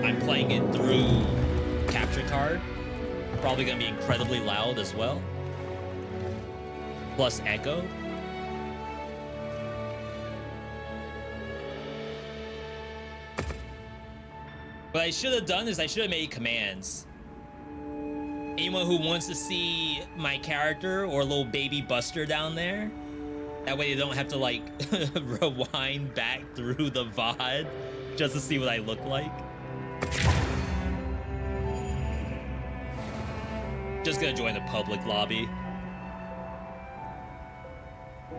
I'm playing it through capture card. Probably gonna be incredibly loud as well. Plus echo. What I should have done is I should have made commands. Anyone who wants to see my character or little baby Buster down there, that way they don't have to like rewind back through the VOD just to see what I look like. Just gonna join the public lobby.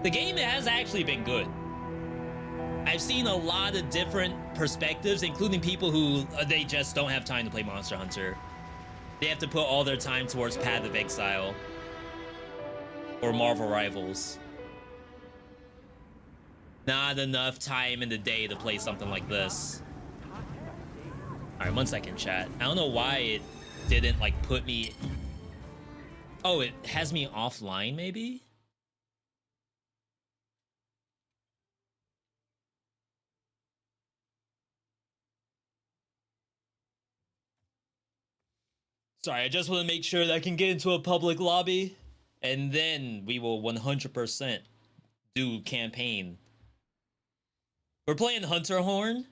The game has actually been good. I've seen a lot of different perspectives, including people who they just don't have time to play Monster Hunter. They have to put all their time towards Path of Exile or Marvel Rivals. Not enough time in the day to play something like this. All right, 1 second, chat. I don't know why it didn't like put me. Oh, it has me offline, maybe? Sorry, I just want to make sure that I can get into a public lobby, and then we will 100% do campaign. We're playing Hunter Horn.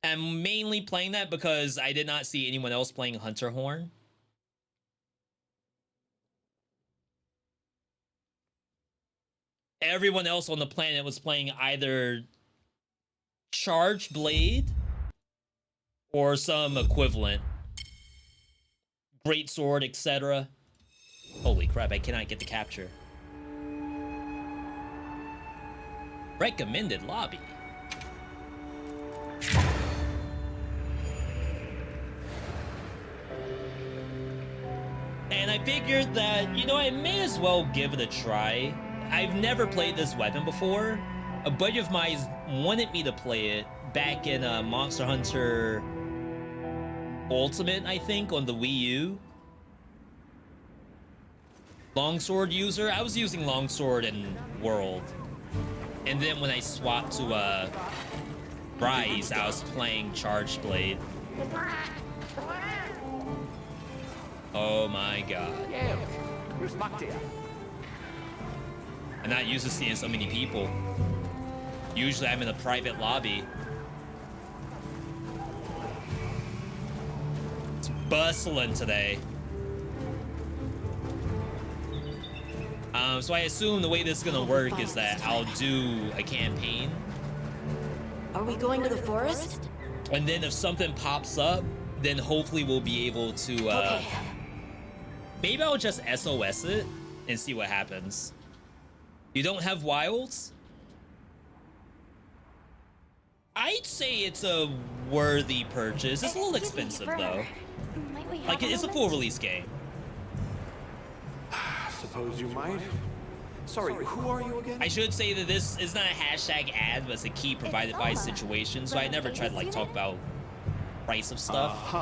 I'm mainly playing that because I did not see anyone else playing Hunter Horn. Everyone else on the planet was playing either Charge Blade or some equivalent. Great Sword, etc. Holy crap, I cannot get the capture. Recommended lobby. And I figured that, you know, I may as well give it a try. I've never played this weapon before. A buddy of mine wanted me to play it back in Monster Hunter Ultimate, I think, on the Wii U. Longsword user. I was using Longsword in World. And then when I swapped to Rise, I was playing Charge Blade. Oh my god. I'm not used to seeing so many people. Usually I'm in a private lobby. It's bustling today. So I assume the way this is gonna work is that I'll do a campaign. Are we going to the forest? And then if something pops up, then hopefully we'll be able to, Okay. Maybe I'll just SOS it and see what happens. You don't have wilds? I'd say it's a worthy purchase. It's a little expensive though. Like it's a full release game. Suppose you might. Sorry, who are you again? I should say that this is not a hashtag ad, but it's a key provided by situation. So I never try to like talk about price of stuff.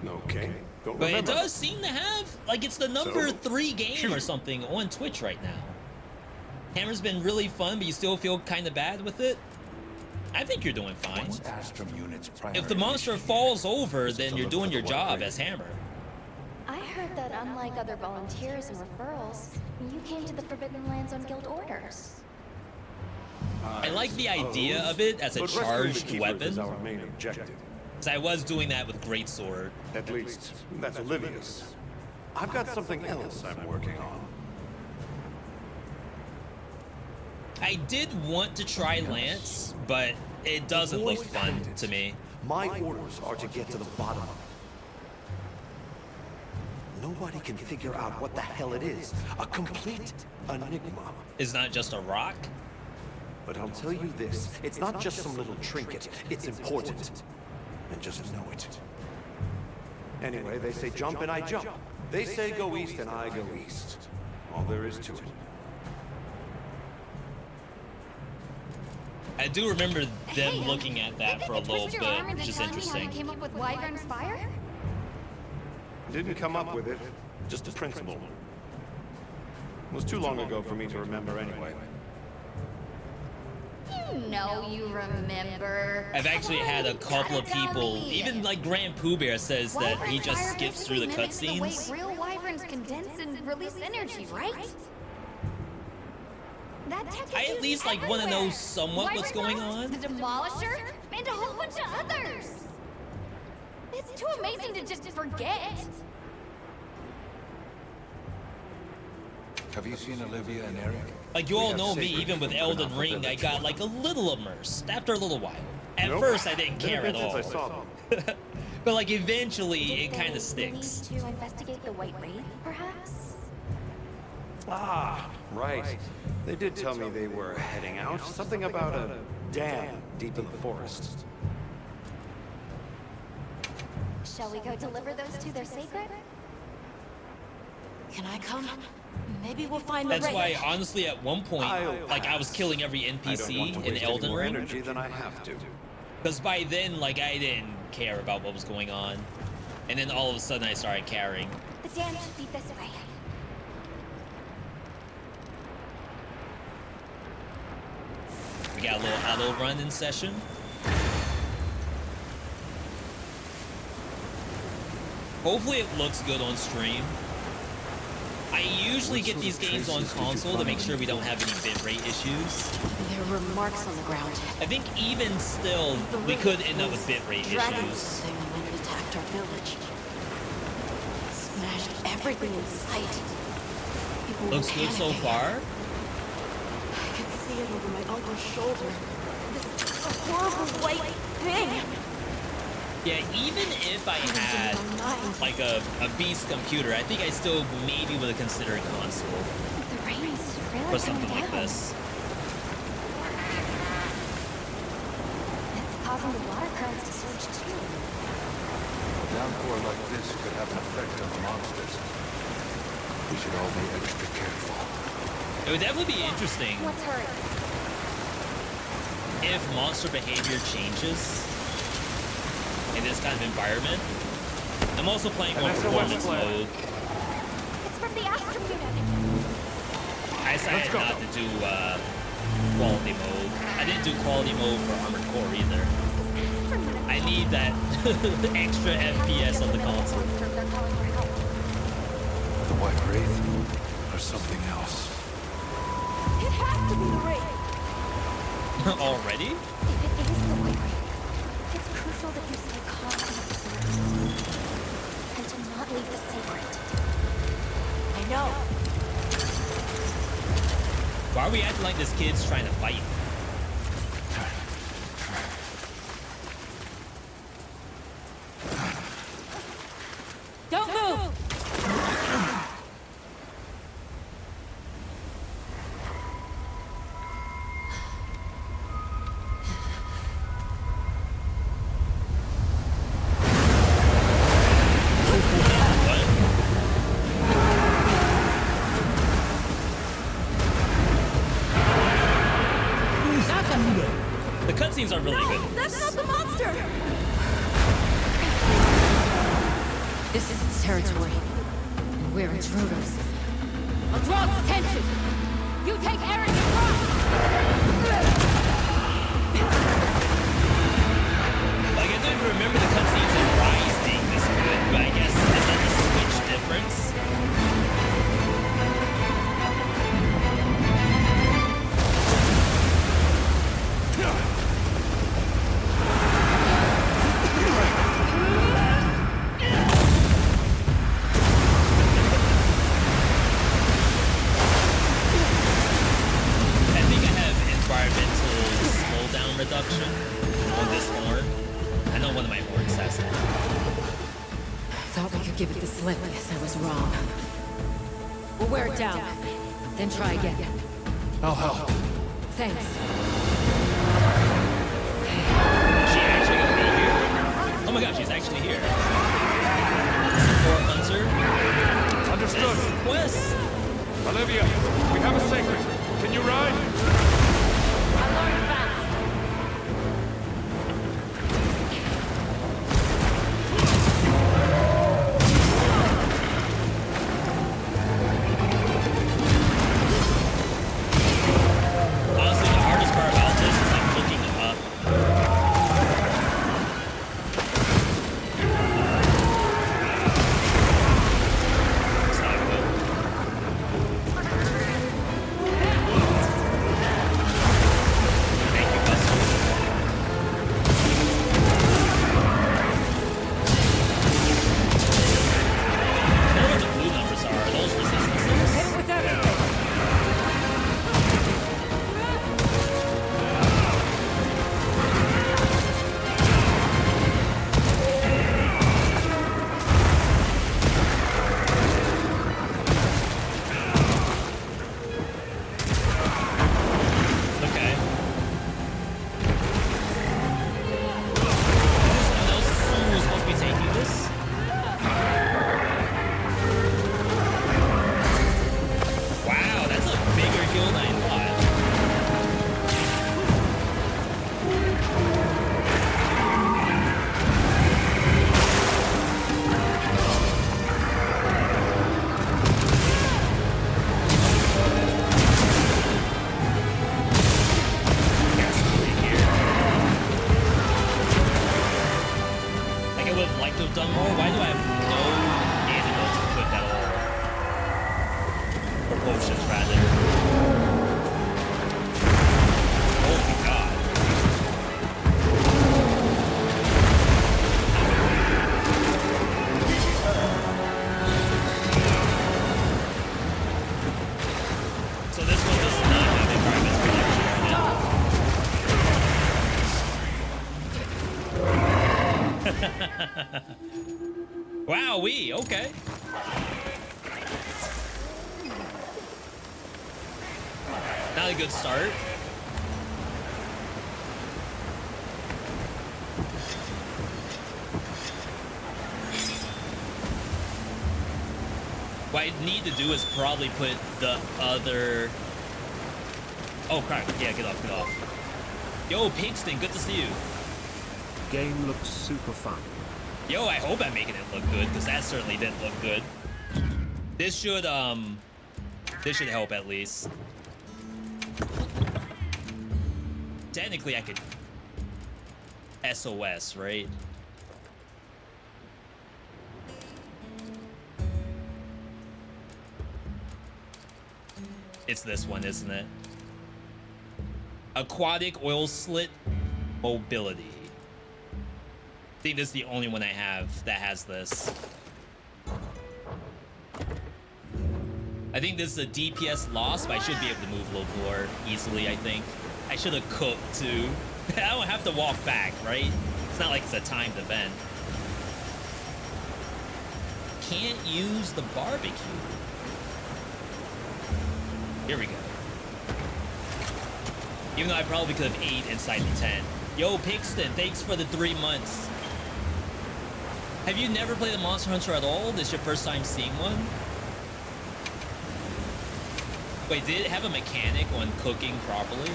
Okay. Don't But remember. it does seem to have like it's the number 3 game or something on Twitch right now. Hammer's been really fun, but you still feel kind of bad with it. I think you're doing fine. If the monster falls over, then you're doing your job as Hammer. I heard that unlike other volunteers and referrals, you came to the Forbidden Lands on guild orders. I like the idea of it as a But rescuing the charged keepers weapon. is our main objective. Because I was doing that with Greatsword. At least, that's Olivia's. I've got something else I'm working on. I did want to try Lance, but it doesn't look fun to me. My orders are to get to the bottom of it. Nobody can figure out what the hell it is. A complete enigma. It's not just a rock. But I'll tell you this, it's not just some little trinket. It's important. And just know it. Anyway, they say jump and I jump. They say go east and I go east. All there is to it. I do remember them looking at that for a little bit, which is interesting. Came up with Wyvern's Fire? Didn't come up with it, just a principle. It was too long ago for me to remember anyway. You know you remember. I've actually had a couple of people, even like Grand Pooh Bear says that he just skips through the cutscenes. The way real wyverns condense and release energy, right? That tech I is at least like used want to know everywhere. somewhat what's going on. The Demolisher, and a whole bunch of others. It's too amazing to just forget. Have you seen Olivia and Eric? Like you all have know me, sacred even with food Elden enough for Ring, I village. got like a little immersed after a little while. At Nope. first, I didn't care Been at a bit all, since I saw them. but like eventually, Did it kind they of sticks. need to investigate the White Wraith, perhaps? Ah, right. They did tell me they were heading out. Something about a dam deep in the forest. Shall we go deliver those to their sacred? Can I come? Maybe we'll find the That's why, wraith. honestly, at one point, like I was killing every I don't want NPC to in waste any Elden more Ring, energy than I have to. because by then, like I didn't care about what was going on, and then all of a sudden, I started caring. The dam should be this way. We got a little auto run in session. Hopefully it looks good on stream. I usually get these games on console to make sure we don't have any bitrate issues. There were marks on the ground. I think even still, we could end up with bitrate Dragons issues. thing when it attacked our village. It smashed everything in sight. People were Looks good so panicking. far. I could see it over my uncle's shoulder. This horrible white thing. Yeah, even if I had like a beast computer, I think I still maybe would have considered console The rain's really for something coming like down. this. It's causing the water currents to surge too. A downpour like this could have an effect on the monsters. We should all be extra careful. It would definitely be interesting Let's hurry. if monster behavior changes in this kind of environment. I'm also playing on performance mode. It's from the Astro unit. I decided not to do quality mode. I didn't do quality mode for Armored Core either. I need that extra FPS on the console. They're calling for help. The White Wraith or something else. It has to be the Wraith. Already? If it is the White Wraith, it's crucial that you stay calm and observe. And to not leave the sacred. I know. Why are we acting like this kid's trying to fight? Don't move! The cutscenes are really good. That's not the monster! This is its territory. And we're intruders. I'll draw its attention! You take Eric and run! Like, I don't even remember the cutscenes in Rise being this good, but I guess is that the Switch difference? I think I have environmental slowdown reduction on this horn. I know one of my horns has that. Thought we could give it the slip. Guess I was wrong. We'll wear it down. Then try again. I'll help. Thanks. Is she actually gonna be here? Oh my god, she's actually here. Support Hunter. Understood. This is the quest. Olivia, we have a sacred. Can you ride? I learned fast. Honestly, the hardest part about have liked to have done more. Why do I have no antidotes equipped at all? Or potions, rather. Holy god. So this one does not have environmental protection. Wow-wee, okay. Not a good start. What I need to do is probably put the other... Oh, crap. Yeah, get off, get off. Yo, Pigston, good to see you. Game looks super fun. Yo, I hope I'm making it look good, because that certainly didn't look good. This should help at least. Technically, I could SOS, right? It's this one, isn't it? Aquatic oil slit mobility. I think this is the only one I have that has this. I think this is a DPS loss, but I should be able to move a little more easily, I think. I should have cooked too. I don't have to walk back, right? It's not like it's a timed event. Can't use the barbecue. Here we go. Even though I probably could have ate inside the tent. Yo, Pigston, thanks for the 3 months. Have you never played a Monster Hunter at all? This is your first time seeing one? Wait, did it have a mechanic on cooking properly?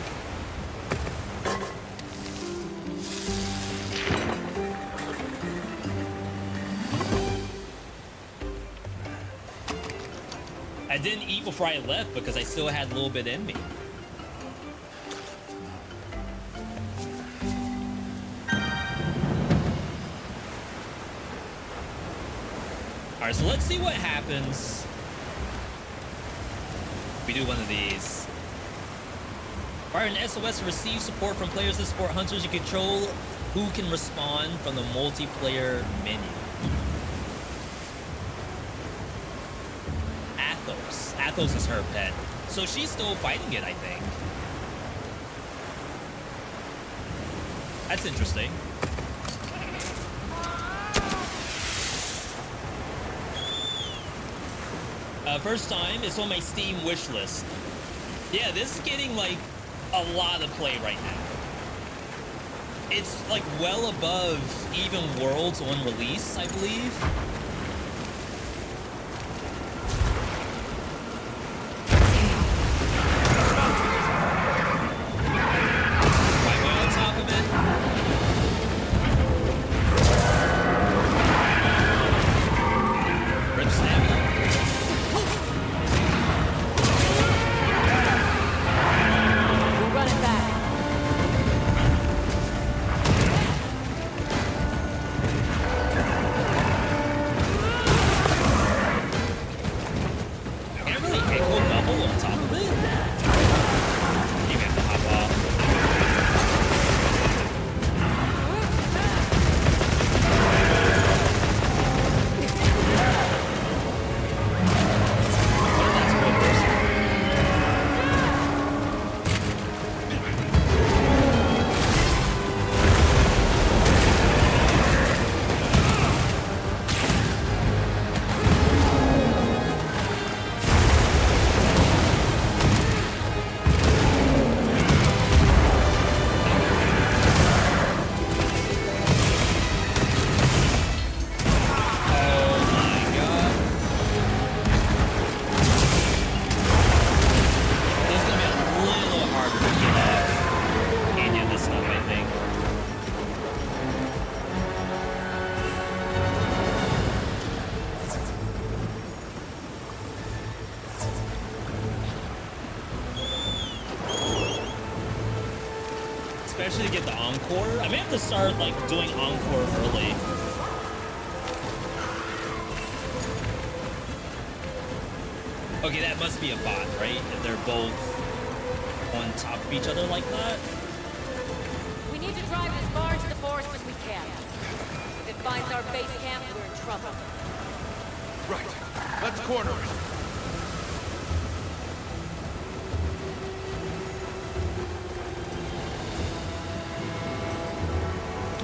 I didn't eat before I left because I still had a little bit in me. Alright, so let's see what happens. We do one of these. Fire an SOS to receive support from players that support hunters. You control who can respond from the multiplayer menu. Athos. Athos is her pet. So she's still fighting it, I think. That's interesting. First time, it's on my Steam wish list. Yeah, this is getting like a lot of play right now. It's like well above even Worlds on release, I believe. Right on top of it. Rip stamina. Especially to get the encore. I may have to start like doing encore early. Okay, that must be a bot, right? If they're both on top of each other like that. We need to drive as far into the forest as we can. If it finds our base camp, we're in trouble. Right. Let's corner it.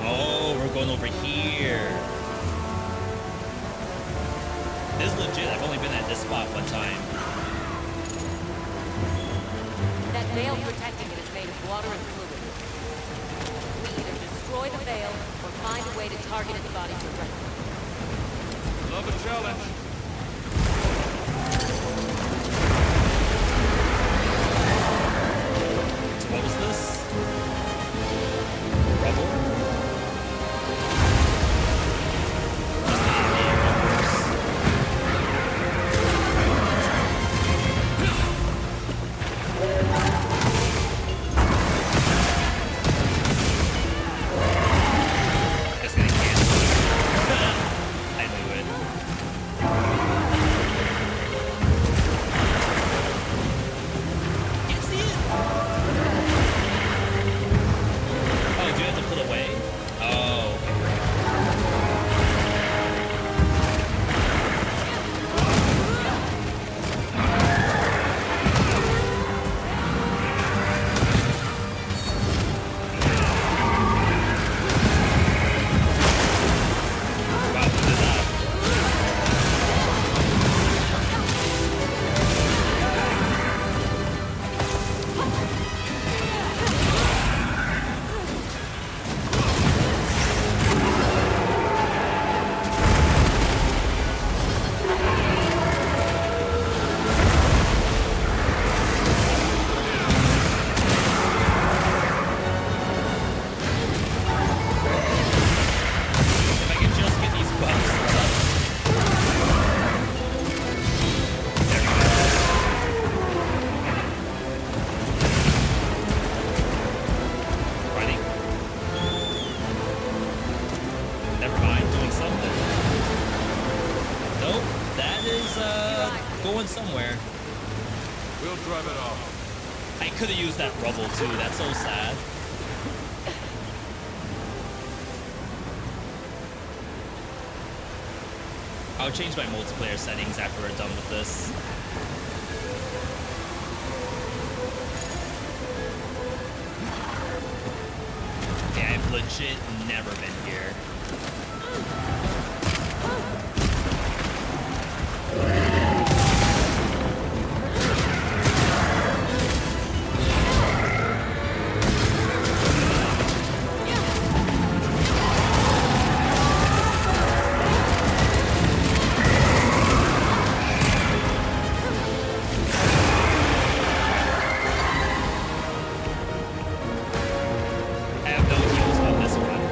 Oh, we're going over here. This is legit. I've only been at this spot one time. That veil protecting it is made of water and fluid. We either destroy the veil or find a way to target its body directly. Love a challenge. So what was this? Rubble? That's gonna cancel. I knew it. Can't see it. Oh, do you have to pull away? Oh, okay. Wow, who did that? If I can just get these bugs up. There we go. Running. Never mind, doing something. Nope, that is going somewhere. We'll drive it off. I could have used that rubble too, that's so sad. I'll change my multiplayer settings after we're done with this. Yeah, I've legit never been here. I have no heals on this one.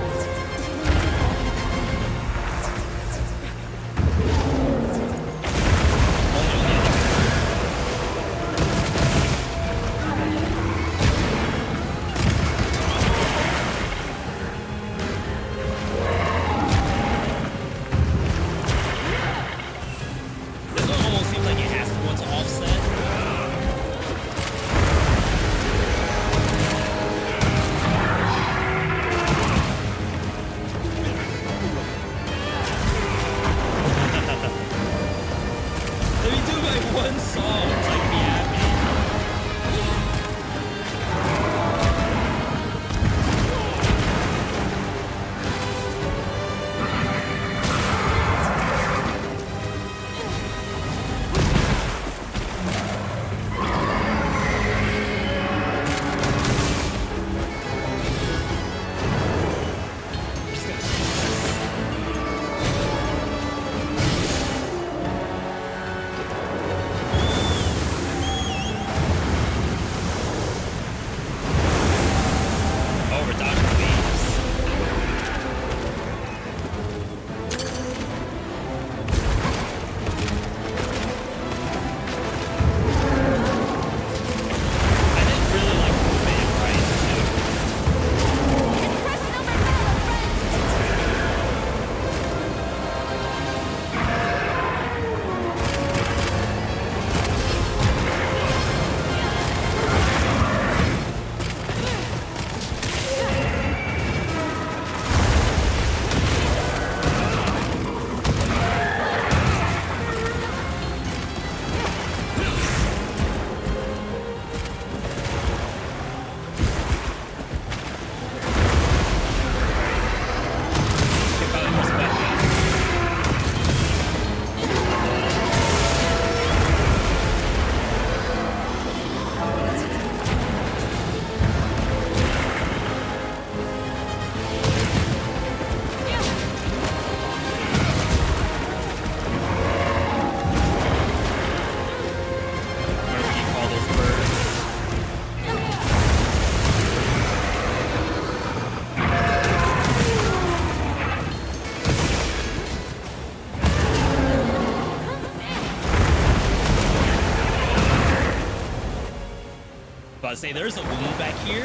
About to say there's a wound back here.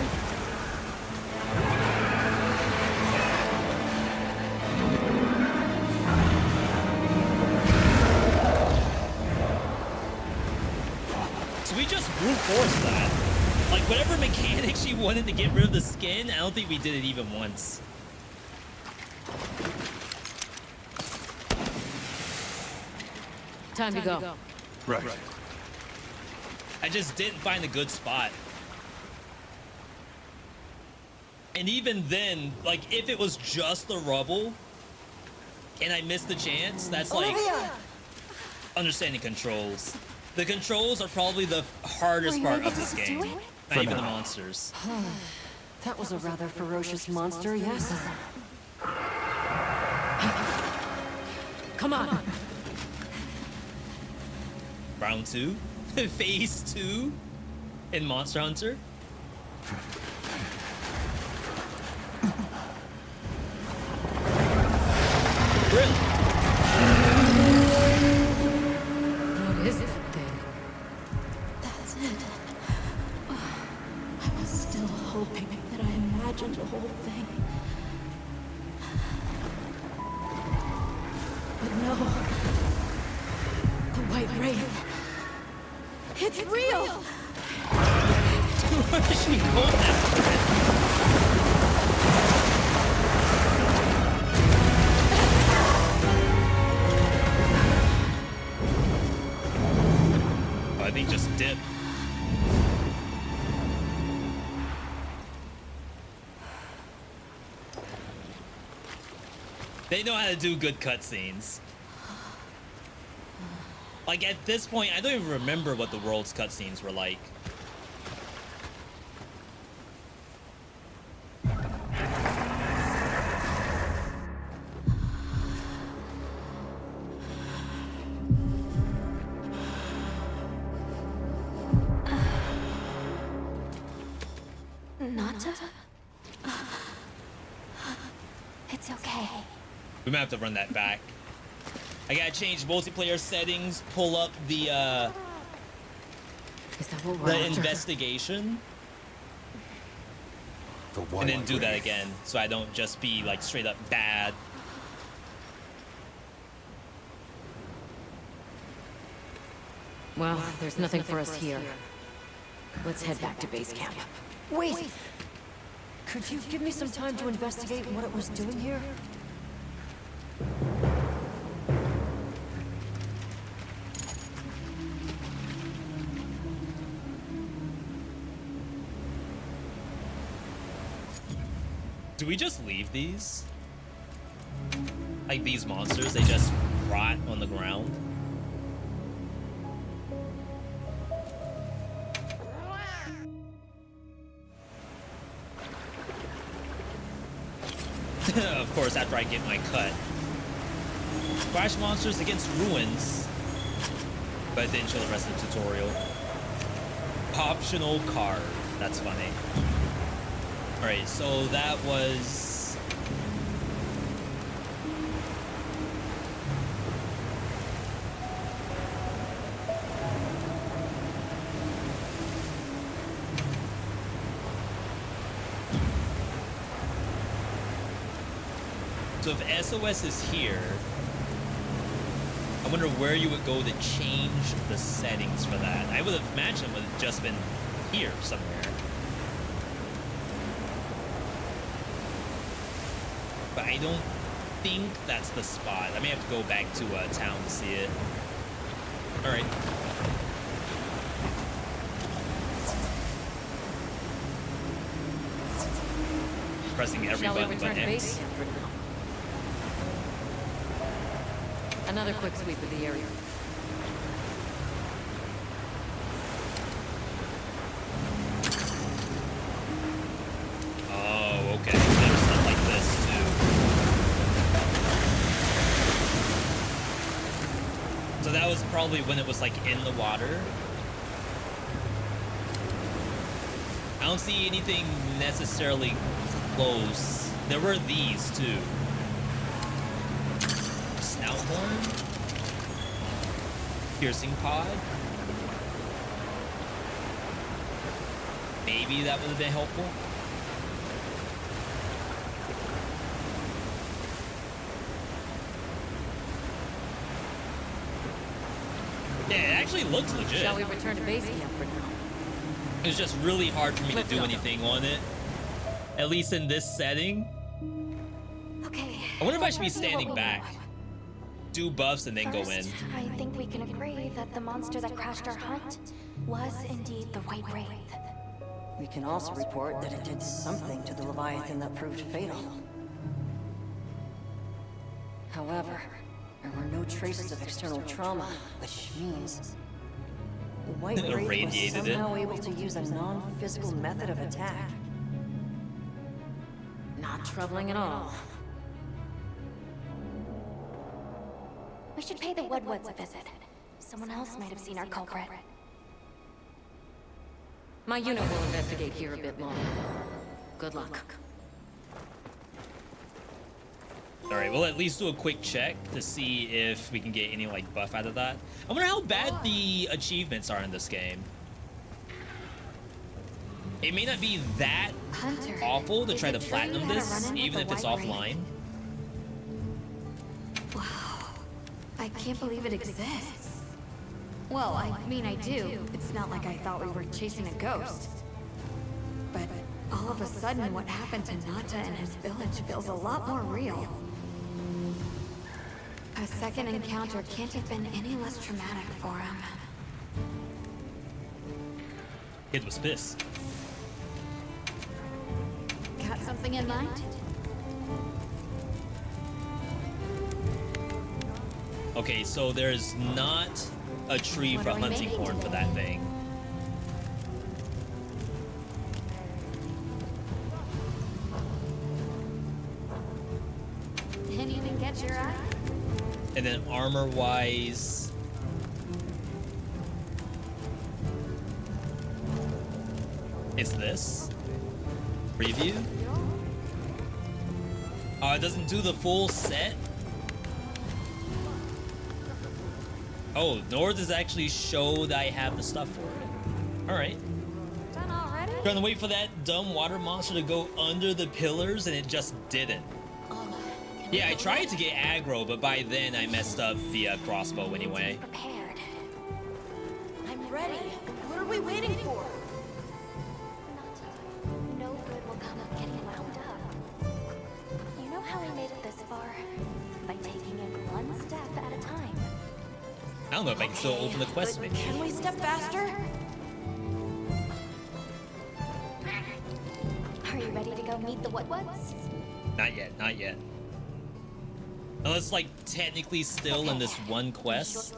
So we just brute force that. Like whatever mechanic she wanted to get rid of the skin, I don't think we did it even once. Time to go. Right. I just didn't find a good spot. And even then, like, if it was just the rubble and I missed the chance, that's like understanding controls. The controls are probably the hardest part of this game. Not even the monsters. That was a rather ferocious monster, yes? Come on. Round 2? Phase 2 in Monster Hunter? Really? What is that thing? That's it. I was still hoping that I imagined the whole thing. But no. The White Wraith. It's real! Where is she going after it? I think just dip. They know how to do good cutscenes. Like at this point, I don't even remember what the world's cutscenes were like. Nata? It's okay. We might have to run that back. I gotta change multiplayer settings, pull up the Is that what we're after? investigation, and then do that again, so I don't just be like straight up bad. Well, there's nothing for us here. Let's head back to base camp. Wait! Could you give me some time to investigate what it was doing here? Do we just leave these? Like these monsters, they just rot on the ground? Of course, after I get my cut. Crash monsters against ruins. But it didn't show the rest of the tutorial. Optional card. That's funny. Alright, so that was... So if SOS is here, I wonder where you would go to change the settings for that. I would have imagined it would have just been here somewhere. But I don't think that's the spot. I may have to go back to town to see it. All right. Pressing every Shall we button return but to X. base? Another quick sweep of the area. Oh, okay. There's stuff like this too. So that was probably when it was like in the water. I don't see anything necessarily close. There were these too. Snout horn? Piercing pod? maybe that would have been helpful. Yeah, it actually looks legit. Shall we return to base camp for now? It's just really hard for me Let's to do go. anything on it. At least in this setting. Okay. I wonder if I should be let's see what standing we back. know. Do buffs and then go in. First, I think we can agree that the monster that crashed our hunt was indeed the White Wraith. We can also report that it did something to the Leviathan that proved fatal. However, there were no traces of external trauma, which means the White Wraith was Irradiated it. somehow able to use a non-physical method of attack. Not troubling at all. We should pay the Woodwoods a visit. Someone else might have seen our culprit. My unit will investigate here a bit longer. Good luck. All right, we'll at least do a quick check to see if we can get any like buff out of that. I wonder how bad the achievements are in this game. It may not be that Hunter, awful to is try it to true platinum you had a this, run-in with even the if it's White Wraith? offline. Wow. I can't believe it exists. Well, I mean, I do. It's not like I thought we were chasing a ghost. But all of a sudden, what happened to Nata and his village feels a lot more real. A second encounter can't have been any less traumatic for him. Kid was pissed. Got something in mind? Okay, so there's not a tree What for are we hunting making horn for today? that thing. Anything catch your eye? And then armor-wise, it's this preview. Oh, it doesn't do the full set. Oh, nor does it actually show that I have the stuff for it. All right. Done already? Trying to wait for that dumb water monster to go under the pillars, and it just didn't. Yeah, I tried to get aggro, but by then I messed up the crossbow anyway. Prepared. I'm ready. What are we waiting for? No good will come of getting wound up. You know how we made it this far? By taking it one step at a time. I don't know if I can still open the quest But menu. can we step faster? Are you ready to go meet the Woodwoods? Not yet, not yet. Unless, like, technically still in this one quest.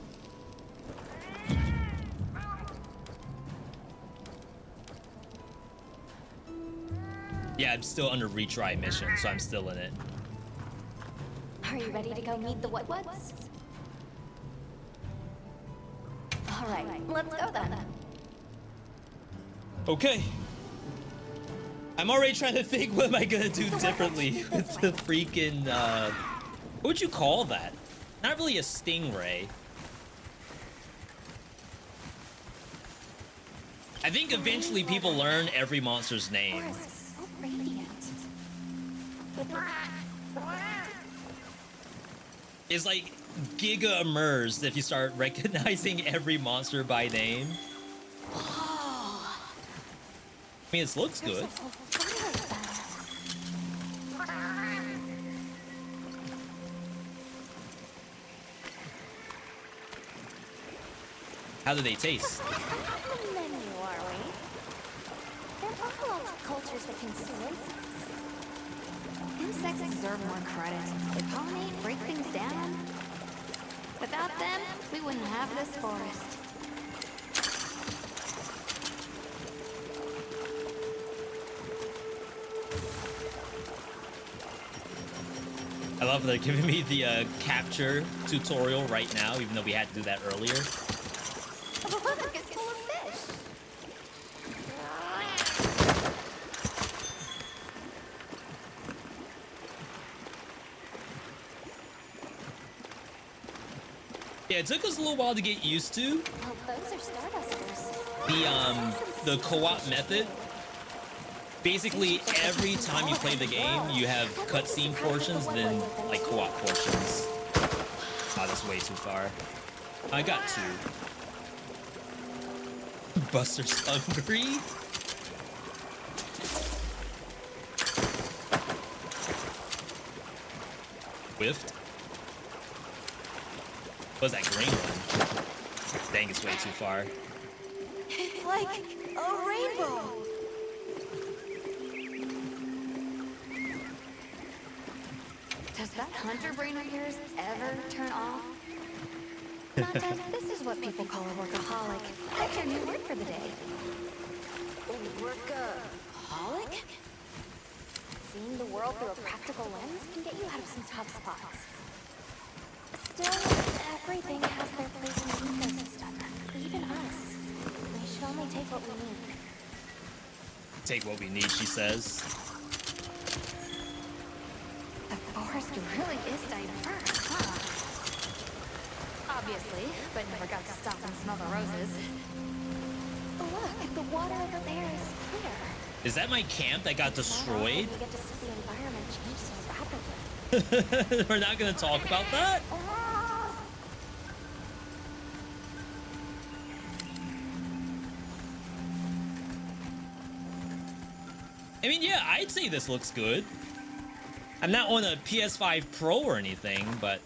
Yeah, I'm still under retry mission, so I'm still in it. Are you ready to go meet the Woodwoods? All right, let's go then. Okay. I'm already trying to think what am I gonna do differently with the freaking, what would you call that? Not really a stingray. I think eventually people learn every monster's name. Forest is so radiant. It's like giga immersed if you start recognizing every monster by name. I mean, it looks good. How do they taste? Not on the menu, are we? There are lots of cultures that consume insects. Insects deserve more credit. They pollinate, break things down. Without them, we wouldn't have this forest. I love they're giving me the capture tutorial right now, even though we had to do that earlier. Look, it's full of fish. Yeah, it took us a little while to get used to Well, those are Stardusters. the co-op method Basically, every time you play the game, you have cutscene portions, then like co-op portions. Oh, that's way too far. I got 2. Buster's hungry. Whiffed. What's that green one? Dang, it's way too far. It's like a rainbow. Does that hunter brain of yours ever turn off? Nonsense, this is what people call a workaholic. That's your new word for the day. Workaholic? Seeing the world through a practical lens can get you out of some tough spots. Still, everything has their place in the ecosystem. Even us. We should only take what we need. Take what we need, she says. The forest really is diverse, huh? Obviously, but never got to stop and smell the roses. Look, the water over there is clear. Is that my camp that got destroyed? We get to see the environment change so rapidly. We're not gonna talk about that? I mean, yeah, I'd say this looks good. I'm not on a PS5 Pro or anything, but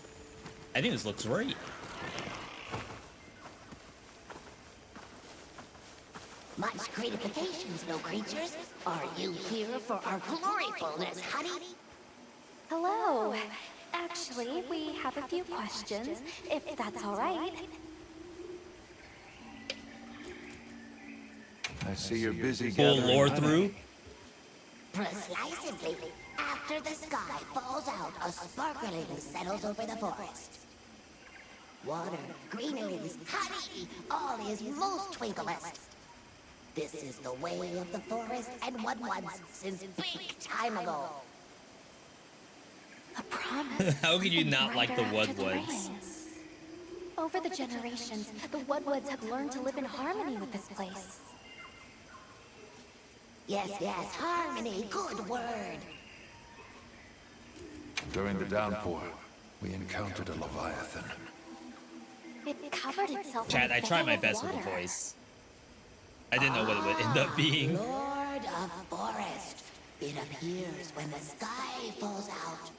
I think this looks great. Much gratifications, no creatures. Are you here for our gloryfulness, honey? Hello. Actually, we have a few questions, if that's all right. I see you're busy Full gathering lore honey. through. Precisely. After the sky falls out, a sparkling settles over the forest. Water, greeneries, honey, all is most twinkleest. This is the way of the forest and what once since big time ago. A promise. How could you something not like the brighter after Woodwoods? rains. Over the generations, the Woodwoods have learned to live in harmony with this place. Yes, yes, harmony, good word. During the downpour, we encountered a leviathan. It covered itself Chad, in a I tried my veil of best with the water. voice. I didn't know what it would end up being. Lord of Forest. It appears when the sky falls out.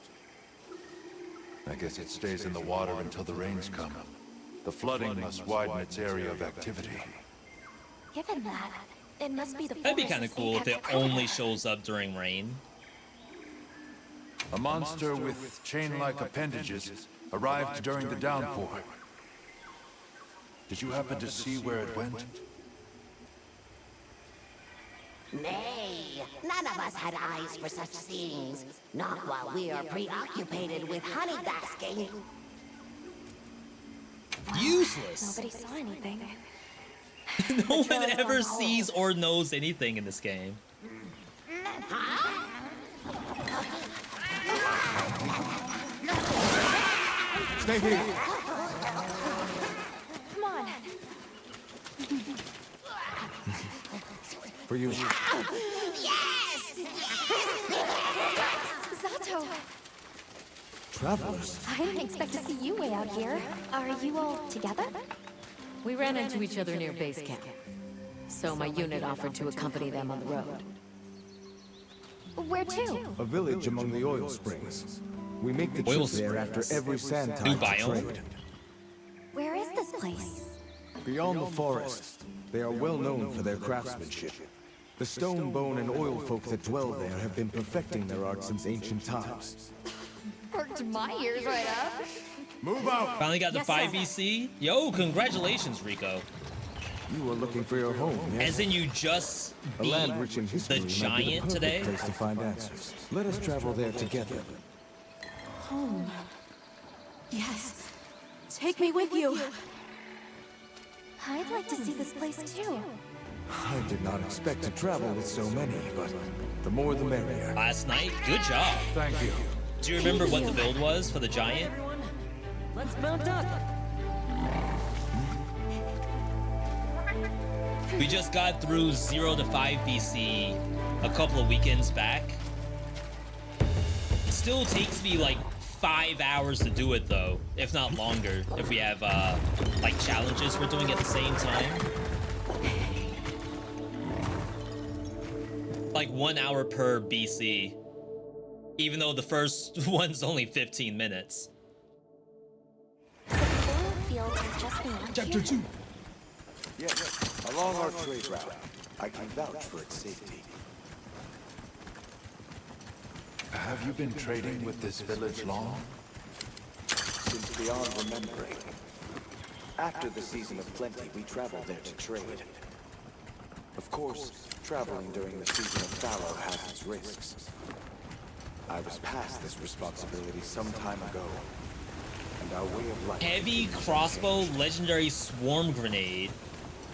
I guess it stays in the water until the rains come. The flooding must widen its area of activity. Given that, it must be the That'd be kind of forest's cool if it apex only predator. shows up during rain. A monster with chain-like appendages arrived during the downpour. Did you happen to see where it went? Nay, none of us had eyes for such things. Not while we are preoccupied with honey basking. Useless. Nobody saw anything. No one ever sees or knows anything in this game. Stay here. Come on. For you. Zato! Travelers. I didn't expect to see you way out here. Are you all together? We ran into each other near base camp, so my unit offered to accompany them on the road. Where to? A village among the oil springs. We make the Oil trip there after springs. every sand New time to biome? trade. Where is this place? Beyond the forest, they are well known for their craftsmanship. The stone, bone, and oil folk that dwell there have been perfecting their art since ancient times. Perked my ears right up. Move out. Finally got the Yes, 5 sir. BC. Yo, congratulations, Rico. You are looking for your home, yes? As in you just A beat land rich in history the might be giant perfect today. place to find answers. Let us travel there together. Home. Yes. Take me with you. I'd like to see this place too. I did not expect to travel with so many, but the more the merrier. Last night, good job. Thank you. Do you remember what the build was for the giant? Everyone, let's mount up. We just got through 0 to 5 BC a couple of weekends back. It still takes me like 5 hours to do it though, if not longer, if we have like challenges we're doing at the same time. Like 1 hour per BC, even though the first one's only 15 minutes. So the oil fields are just beyond Chapter here? 2. Yes, along our trade route. I can vouch for its safety. Have you been trading with this village long? Since beyond remembering. After the season of plenty, we traveled there to trade. Of course, traveling during the season of fallow has its risks. I was past this responsibility some time ago, and our way of life... Heavy crossbow, legendary swarm grenade,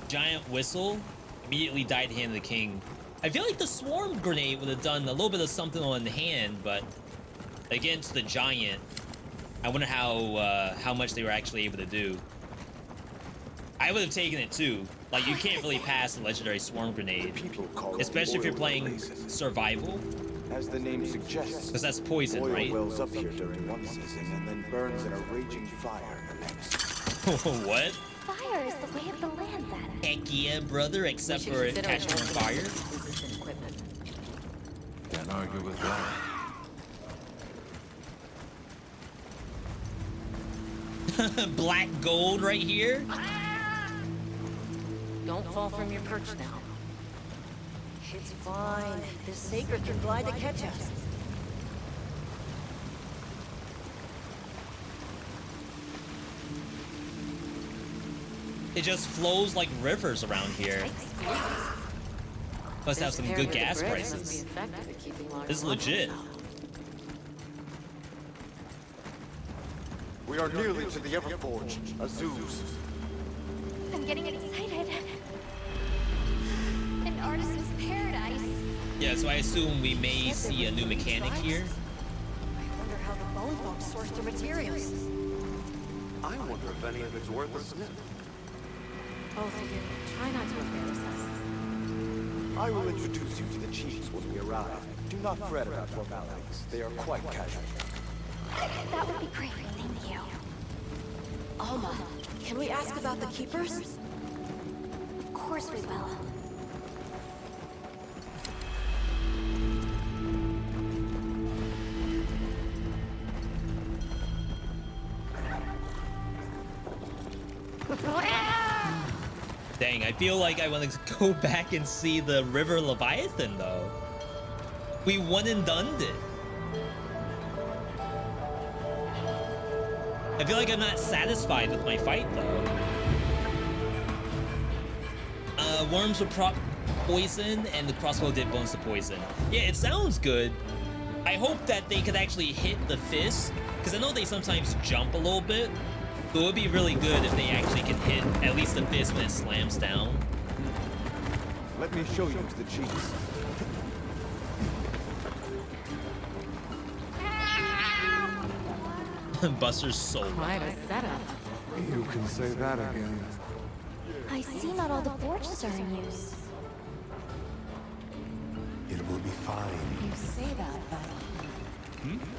giant whistle, immediately died to hand of the king. I feel like the swarm grenade would have done a little bit of something on the hand, but against the giant, I wonder how much they were actually able to do. I would have taken it too. Like, you can't really pass a legendary swarm grenade, especially if you're playing survival. As the name suggests, because that's poison, oil right? wells up here during one season and then burns in a raging fire the next. What? Fire is the way of the land, then. Heck yeah, brother, except for it catching on fire. Can't argue with that. Black gold right here. Don't fall from your perch now. It's fine. This sacred can glide to catch us. It just flows like rivers around here. Must have some good gas prices. This is legit. We are nearly to the Everforge, Azuz. I'm getting excited. An artisan's paradise. Yeah, so I assume we may see a new mechanic here. I wonder how the bone folk source their materials. I wonder if any of it's worth a sniff. Both of you, try not to embarrass us. I will introduce you to the chiefs when we arrive. Do not fret about formalities. They are quite casual. That would be great, thank you. Alma, can we ask about the keepers? Of course we will. Dang, I feel like I want to go back and see the River Leviathan, though. We one and done'd it. I feel like I'm not satisfied with my fight, though. Worms would poison, and the crossbow did bonus to poison. Yeah, it sounds good. I hope that they could actually hit the fist, because I know they sometimes jump a little bit. So it would be really good if they actually can hit at least the fist when it slams down. Let me show you to the chiefs. Buster's soul. Quite a setup. You can say that again. I see not all the forges are in use. It will be fine. You say that, but...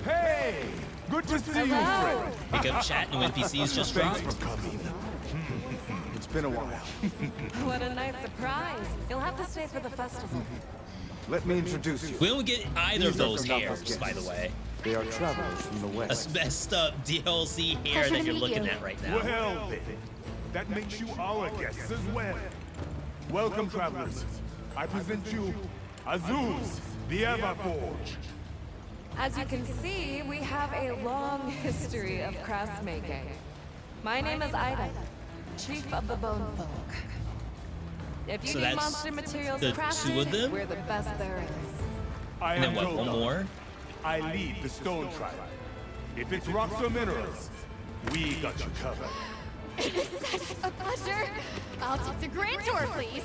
Hey! Good to see you, friend. Pick up chat, new NPCs just dropped. Thanks for coming. It's been a while. What a nice surprise. You'll have to stay for the festival. Let me introduce you. We don't get either of These are those from hairs, Nalpa's by the guests. way. They are travelers from the A west. messed up DLC hair Pleasure that to you're meet looking you. at right now. Well then, that makes you our guests as well. Welcome, travelers. I present you Azuz, the Everforge. As you can see, we have a long history of craftsmaking. My name is Ida, Chief of the Bone Folk. If you So need that's monster materials the crafted, two of them? we're the best there is. I And then am what, one Doga. more? I lead the Stone Tribe. If it's rocks or minerals, we got you covered. Such a pleasure. I'll take the grand tour, please.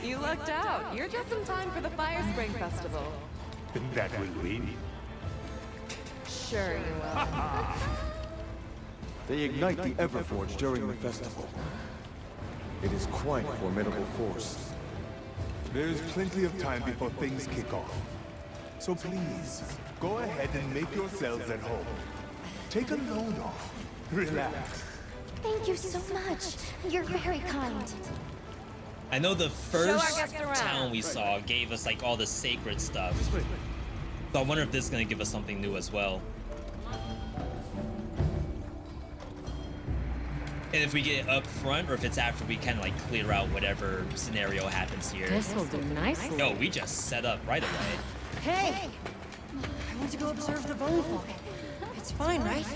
You lucked out. You're just in time for the Fire Spring Festival. That will wait. Sure you will. They ignite the Everforge during the festival. It is quite a formidable force. There's plenty of time before things kick off. So please, go ahead and make yourselves at home. Take a load off. Relax. Thank you so much. You're very kind. I know the first town we saw gave us like all the sacred stuff. So I wonder if this is gonna give us something new as well. And if we get it up front, or if it's after we kind of like clear out whatever scenario happens here. This will do nicely. No, we just set up right away. Hey! I want to go observe the bone folk. It's fine, right?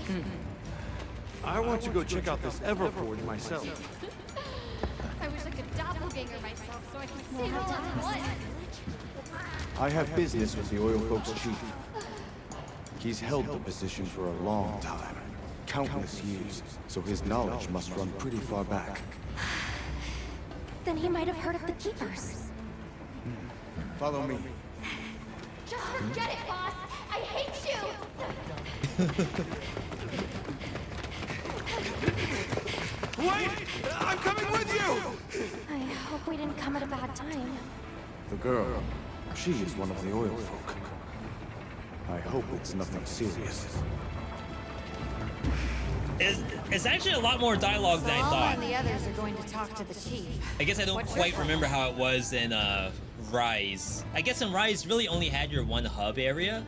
I want to go check out this Everforge myself. I wish I could doppelganger myself so I can see it all at once. I have business with the oil folks' chief. He's held the position for a long time. Countless years, so his knowledge must run pretty far back. Then he might have heard of the Keepers. Follow me. Just forget it, boss! I hate you! Wait! I'm coming with you! I hope we didn't come at a bad time. The girl, she is one of the oil folk. I hope it's nothing serious. It's actually a lot more dialogue than I Saul thought. and the others are going to talk to the chief. I guess I don't quite remember how it was in Rise. I guess in Rise you really only had your one hub area.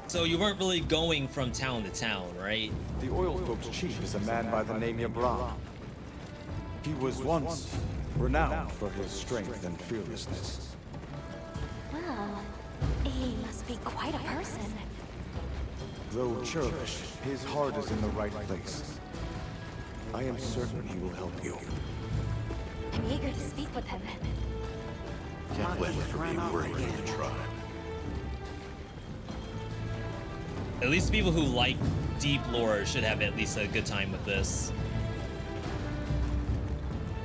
So you weren't really going from town to town, right? The oil folks' chief is a man by the name Yabra. He was once renowned for his strength and fearlessness. Well, he must be quite a person. Though churlish, his heart is in the right place. I am certain he will help you. I'm eager to speak with him. Can't blame her for being worried for the tribe. At least people who like deep lore should have at least a good time with this.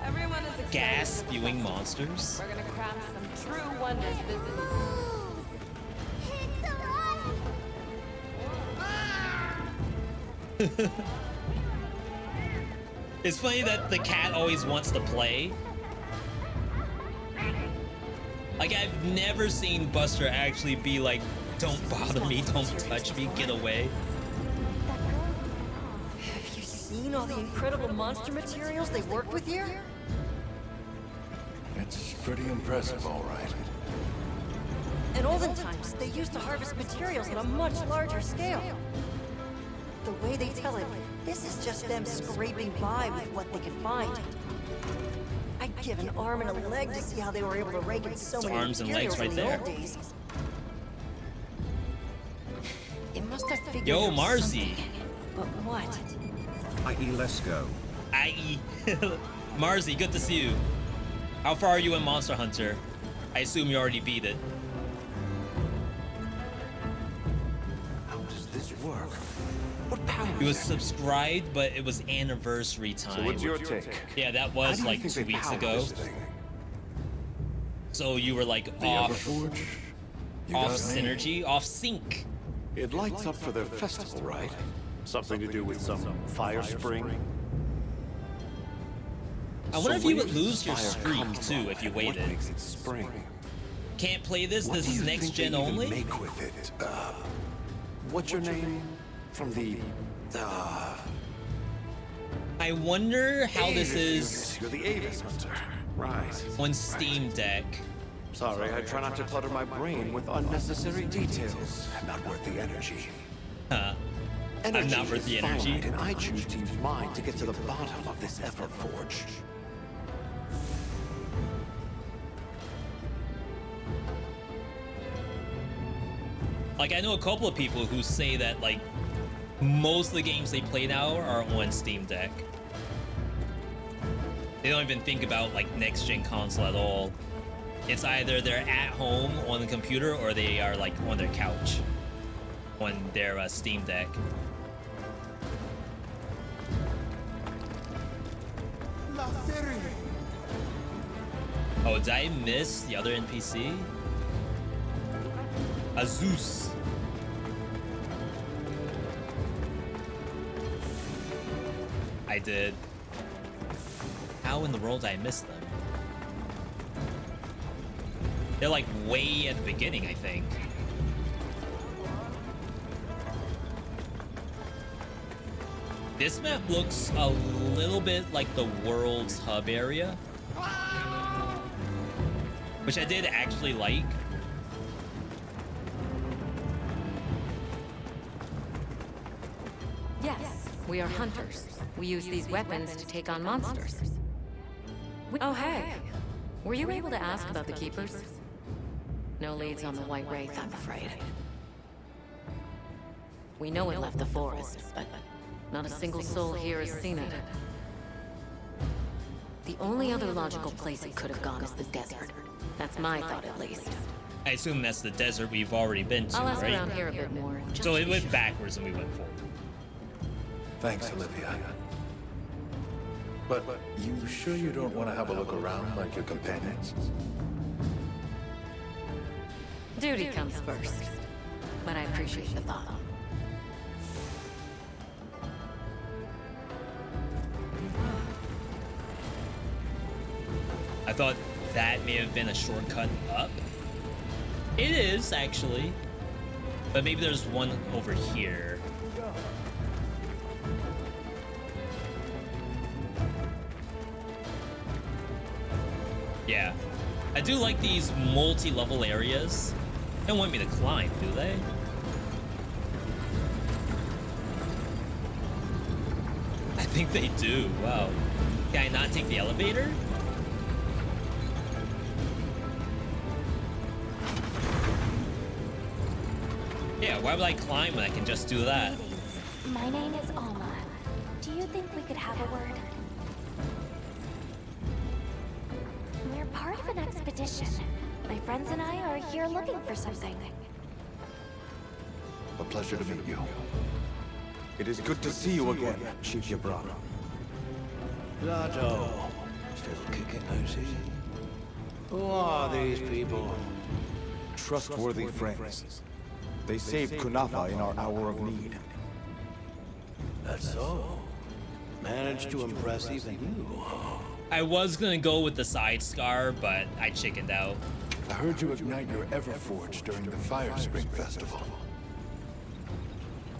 Everyone is excited. Gas spewing monsters. We're gonna craft some true wonders business. It's funny that the cat always wants to play. Like, I've never seen Buster actually be like, don't bother me, don't touch me, get away. Have you seen all the incredible monster materials they work with here? It's pretty impressive, all right. In olden times, they used to harvest materials on a much larger scale. The way they tell it, this is just them scraping by with what they can find. I'd give an arm and a leg to see how they were able to rake in so many arms and legs materials right in the there. old days. It must have figured Yo, out Marzi. something. But what? I.e. let's go. I.e. Marzi, good to see you. How far are you in Monster Hunter? I assume you already beat it. How does this work? What power? It was subscribed, but it was anniversary time. So what's your take? Yeah, that How was do you like think 2 they weeks power ago. this thing? So you were like The off Everforge? You got me. synergy, off sync. It lights up for their festival, right? Something to do with some fire spring? I wonder if you would where does lose your fire streak come too from, if you and waited. What makes it spring? Can't play this. What This do is you next think gen they even only. make with it? What's your name? From the I wonder how this Avis is unit. You're the Avis hunter, right? on Steam Deck. Sorry, I try not to clutter my brain with unnecessary details. Not worth the energy. I'm not worth the is energy. finite, and I choose to use mine to get to the bottom of this Everforge. Like, I know a couple of people who say that like most of the games they play now are on Steam Deck. They don't even think about like next gen console at all. It's either they're at home on the computer or they are like on their couch on their Steam Deck. Oh, did I miss the other NPC? Azus. I did. How in the world did I miss them? They're like way at the beginning, I think. This map looks a little bit like the world's hub area, which I did actually like. Yes, we are hunters. We use these weapons to take on monsters. Oh, hey. Were you able to ask about the Keepers? No leads on the White Wraith, I'm afraid. We know it left the forest, but not a single soul here has seen it. The only other logical place it could have gone is the desert. That's my thought, at least. I assume that's the desert we've already been to, I'll ask right? around here a bit more. So it went backwards and we went forward. Thanks, Olivia. But you sure you don't want to have a look around like your companions? Duty comes first, but I appreciate the thought. I thought that may have been a shortcut up. It is, actually. But maybe there's one over here. Yeah. I do like these multi-level areas. They don't want me to climb, do they? I think they do. Wow. Can I not take the elevator? Yeah, why would I climb when I can just do that? My name is Alma. Do you think we could have a word? We're part of an expedition. My friends and I are here looking for something. A pleasure to meet you. It is good to see you again, Chief Yabra. Zato, still kicking, I see. Who are these people? Trustworthy friends. They saved Kunafa in our hour of need. That's so. Managed to impress even you. I was gonna go with the side scar, but I chickened out. I heard you ignite your Everforge during the Fire Spring Festival.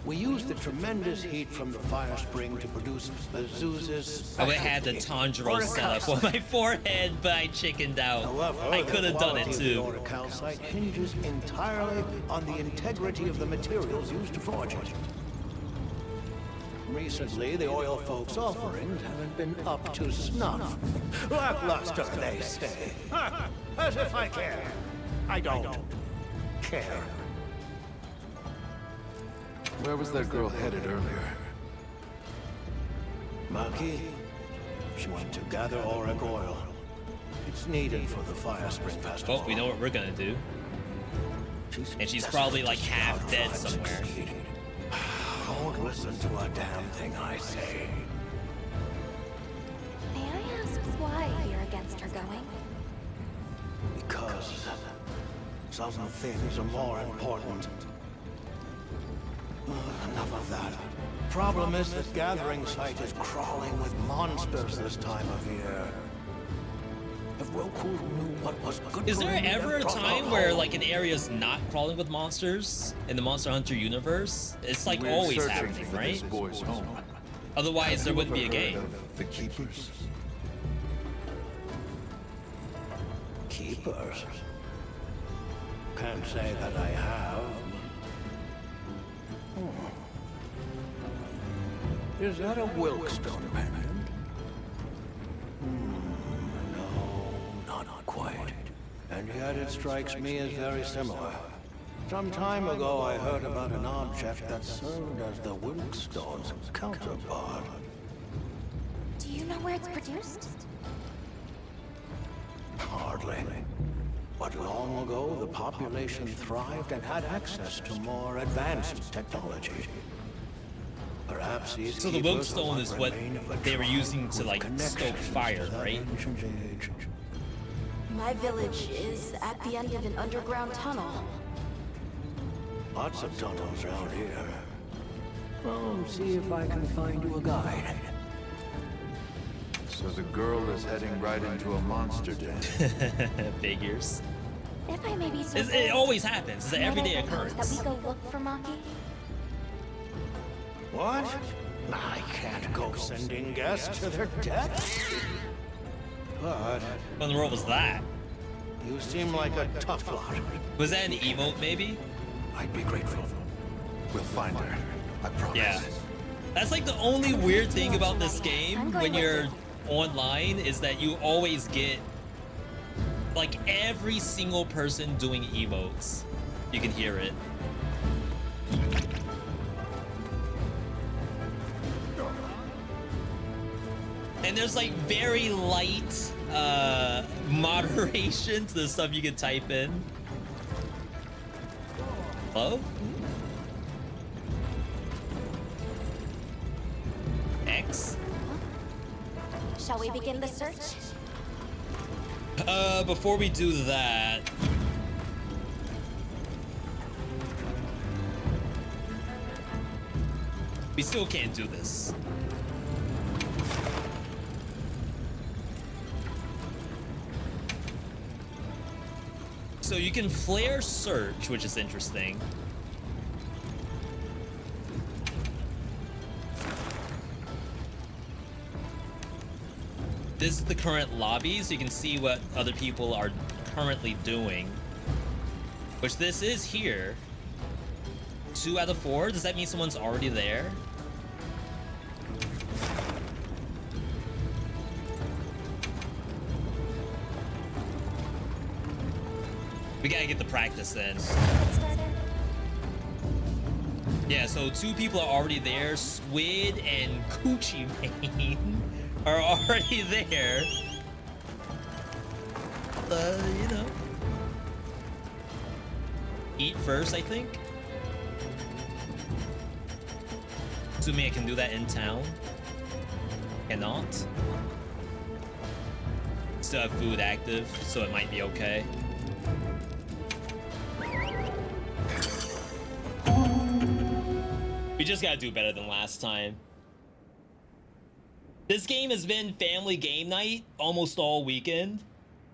We used the tremendous heat from the fire spring to produce Azuz's... I would have had the Tanjiro set up on my forehead, but I chickened out. I could have done it too. The calcite hinges entirely on the integrity of the materials used to forge it. Recently, the oil folks' offerings haven't been up to snuff. Lackluster, they say. As if I care. I don't care. Where was that girl headed earlier? Maki, she went to gather auric oil. It's needed for the Fire Spring Festival. Well, we know what we're gonna do. And she's probably like half dead somewhere. Don't listen to a damn thing I say. May I ask why you're against her going? Because some things are more important. Enough of that. Problem is that gathering site is crawling with monsters this time of year. If Roku knew what was good Is for there him, ever a he'd time where like an area's not crawling with monsters in the Monster Hunter universe? It's like We're always searching happening, for right? this boy's home. Otherwise, there wouldn't be a Ever heard game. of the Keepers? Keepers? Can't say that I have. Is that a Wilkstone pendant? No, not quite. And yet it strikes me as very similar. Some time ago I heard about an object that served as the Wilkstone's counterpart. Do you know where it's produced? Hardly. But long ago, the population thrived and had access to more advanced technology. Perhaps these So the keepers Wilkstone is what remain of a they were tribe using to with like stoke connections fire, to that right? ancient age. My village is at the end of an underground tunnel. Lots of tunnels around here. Well, see if I can find you a guide. So the girl is heading right into a monster den. Figures. If I may be so It always happens. It's an might I everyday propose occurrence. that we go look for Maki? What? I can't go sending guests to their death. But What in the world was that? you seem like a tough lot. Was that an emote, maybe? I'd be grateful. We'll find her. I promise. Yeah. That's like the only weird thing about this game when you're online is that you always get like every single person doing emotes. You can hear it. And there's like very light moderation to the stuff you can type in. Hello? X? Shall we begin the search? Before we do that, we still can't do this. So you can flare search, which is interesting. This is the current lobby, so you can see what other people are currently doing. Which this is here. 2 out of 4. Does that mean someone's already there? We gotta get the practice in. Yeah, so 2 people are already there. Squid and Coochie Mane are already there. You know. Eat first, I think. Assuming I can do that in town. Cannot. Still have food active, so it might be okay. We just gotta do better than last time. This game has been family game night almost all weekend,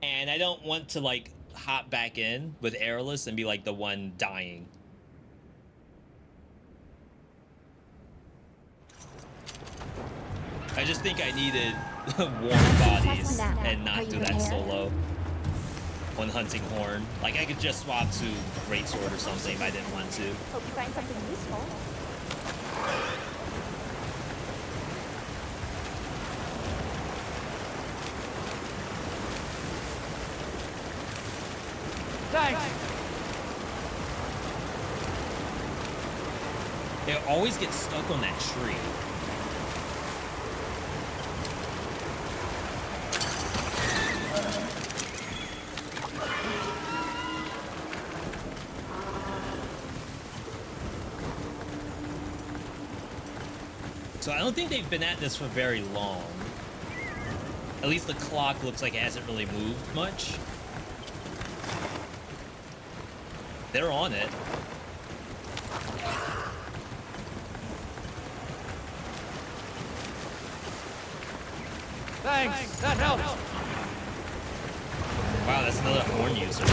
and I don't want to like hop back in with Airless and be like the one dying. I just think I needed warm bodies and not do that solo when hunting horn. Like I could just swap to greatsword or something if I didn't want to. Hope you find something useful. Thanks. It always gets stuck on that tree. So I don't think they've been at this for very long. At least the clock looks like it hasn't really moved much. They're on it. Thanks, that helps. Wow, that's another horn user.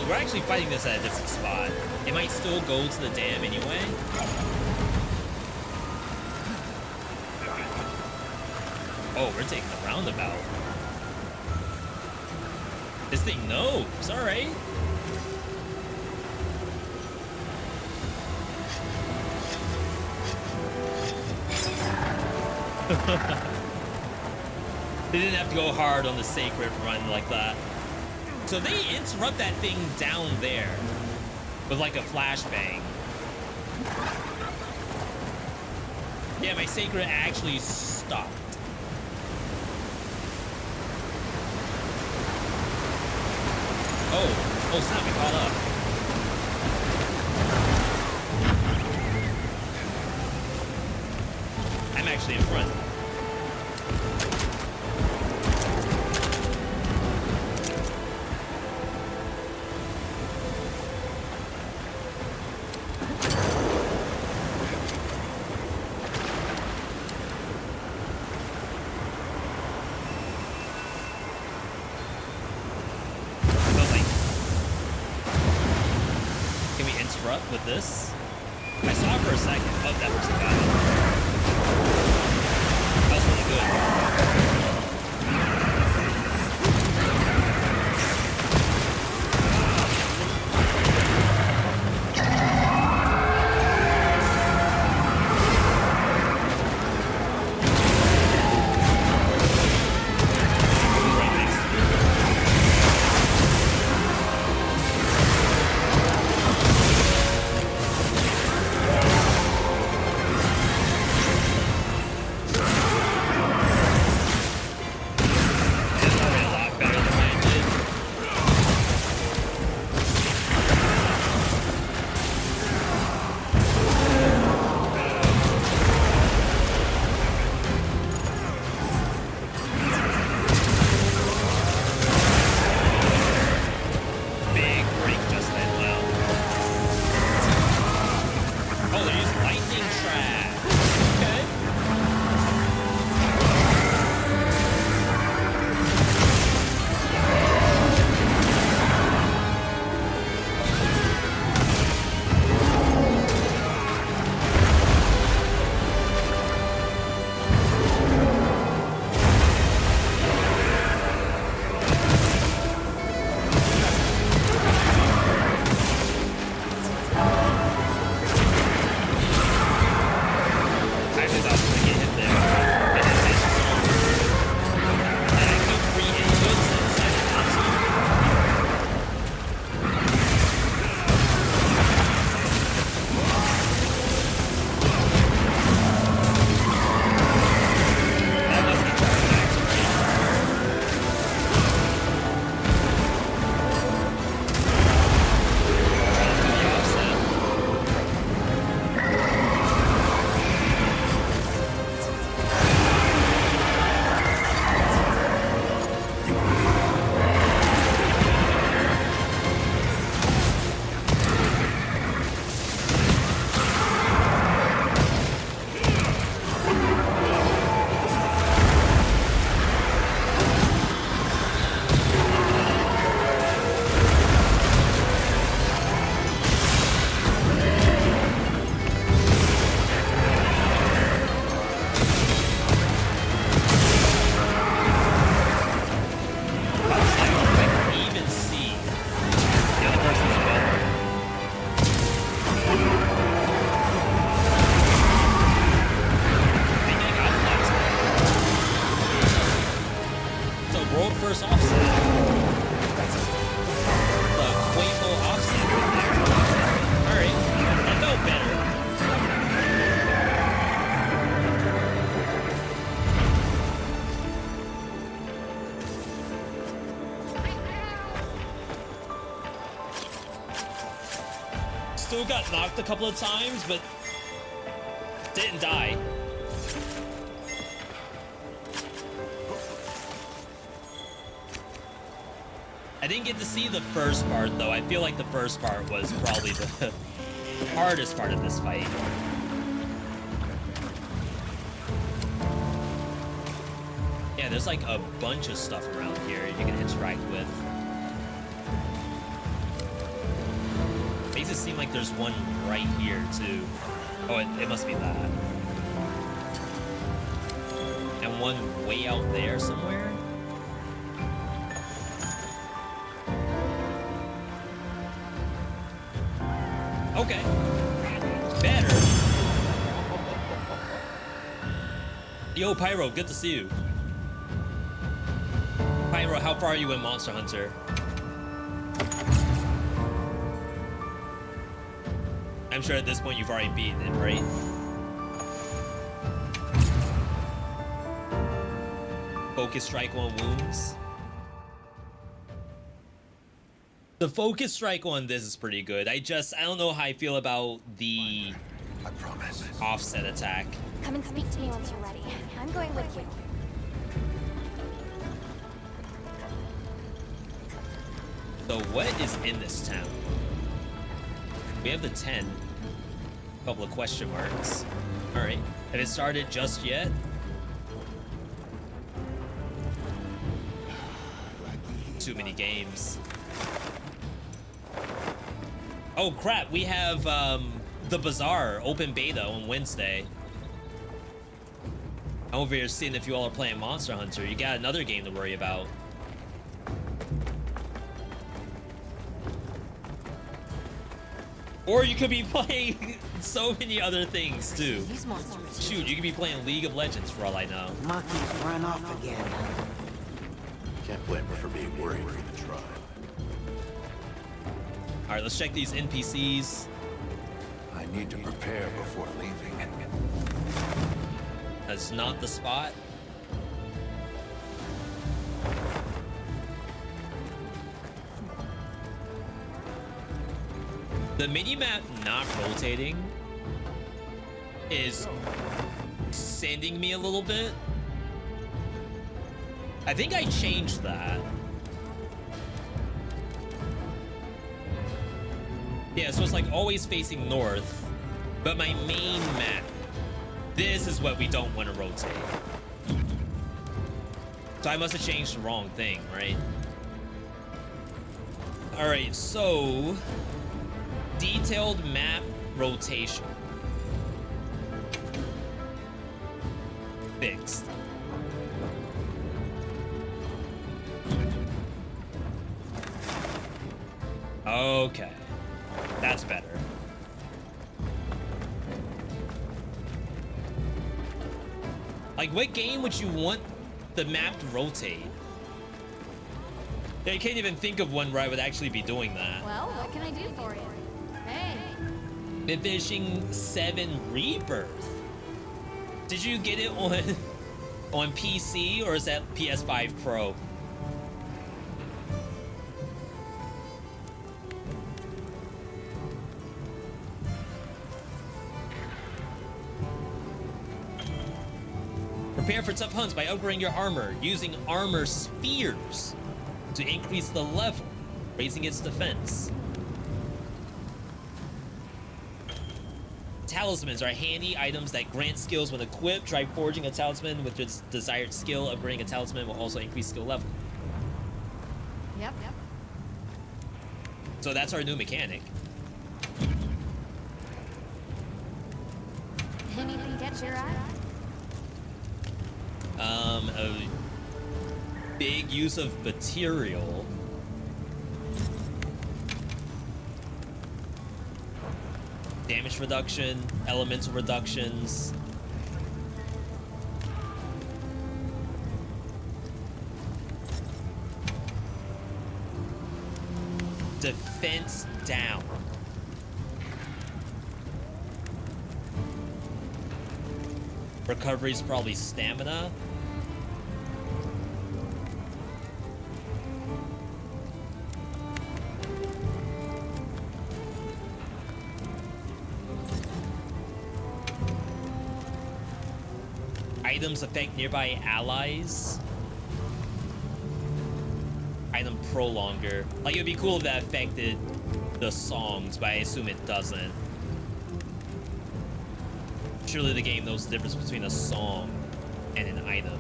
we're actually fighting this at a different spot. It might still go to the dam anyway. Oh, we're taking the roundabout. This thing knows. All right. They didn't have to go hard on the sacred run like that. So they interrupt that thing down there with like a flashbang. Yeah, my sacred actually stopped. Oh, snap, we caught up. I'm actually in front. With this, I saw it for a second. Oh, that person got it. That was really good. Still got knocked a couple of times, but didn't die. I didn't get to see the first part, though. I feel like the first part was probably the hardest part of this fight. Yeah, there's like a bunch of stuff around here you can interact with. Makes it seem like there's one right here too. Oh, it must be that. And one way out there somewhere. Okay. Better. Yo, Pyro, good to see you. Pyro, how far are you in Monster Hunter? I'm sure at this point you've already beaten it, right? Focus strike on wounds. The focus strike on this is pretty good. I don't know how I feel about the offset attack. Come and speak to me once you're ready. I'm going with you. So what is in this town? We have the 10. Couple of question marks. All right. Have it started just yet? Too many games. Oh crap, we have the Bazaar open beta on Wednesday. I'm over here seeing if you all are playing Monster Hunter. You got another game to worry about. Or you could be playing so many other things too. Shoot, you could be playing League of Legends for all I know. Monkeys run off again. Can't blame her for being worried for the tribe. All right, let's check these NPCs. I need to prepare before leaving. That's not the spot. The minimap not rotating is sending me a little bit. I think I changed that. Yeah, so it's like always facing north, but my main map, this is what we don't want to rotate. So I must have changed the wrong thing, right? All right, so detailed map rotation. Fixed. Okay, that's better. Like, what game would you want the map to rotate? Yeah, I can't even think of one where I would actually be doing that. Well, what can I do for you? Hey. Been finishing 7 Rebirth. Did you get it on PC or is that PS5 Pro? Prepare for tough hunts by upgrading your armor, using armor spheres to increase the level, raising its defense. Talismans are handy items that grant skills when equipped. Try forging a talisman with your desired skill. Upgrading a talisman will also increase skill level. Yep. So that's our new mechanic. Anything catch your eye? A big use of material. Damage reduction, elemental reductions. Defense down. Recovery is probably stamina. Items affect nearby allies. Item prolonger. Like, it would be cool if that affected the songs, but I assume it doesn't. Surely the game knows the difference between a song and an item.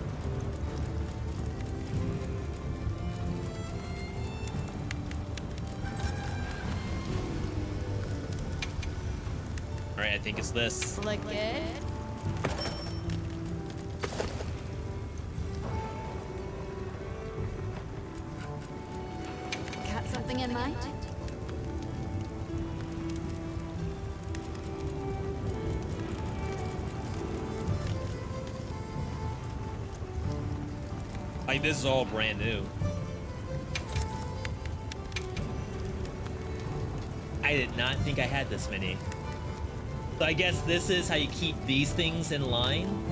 Alright, I think it's this. Look good. Got something in mind? Like, this is all brand new. I did not think I had this many. So I guess this is how you keep these things in line.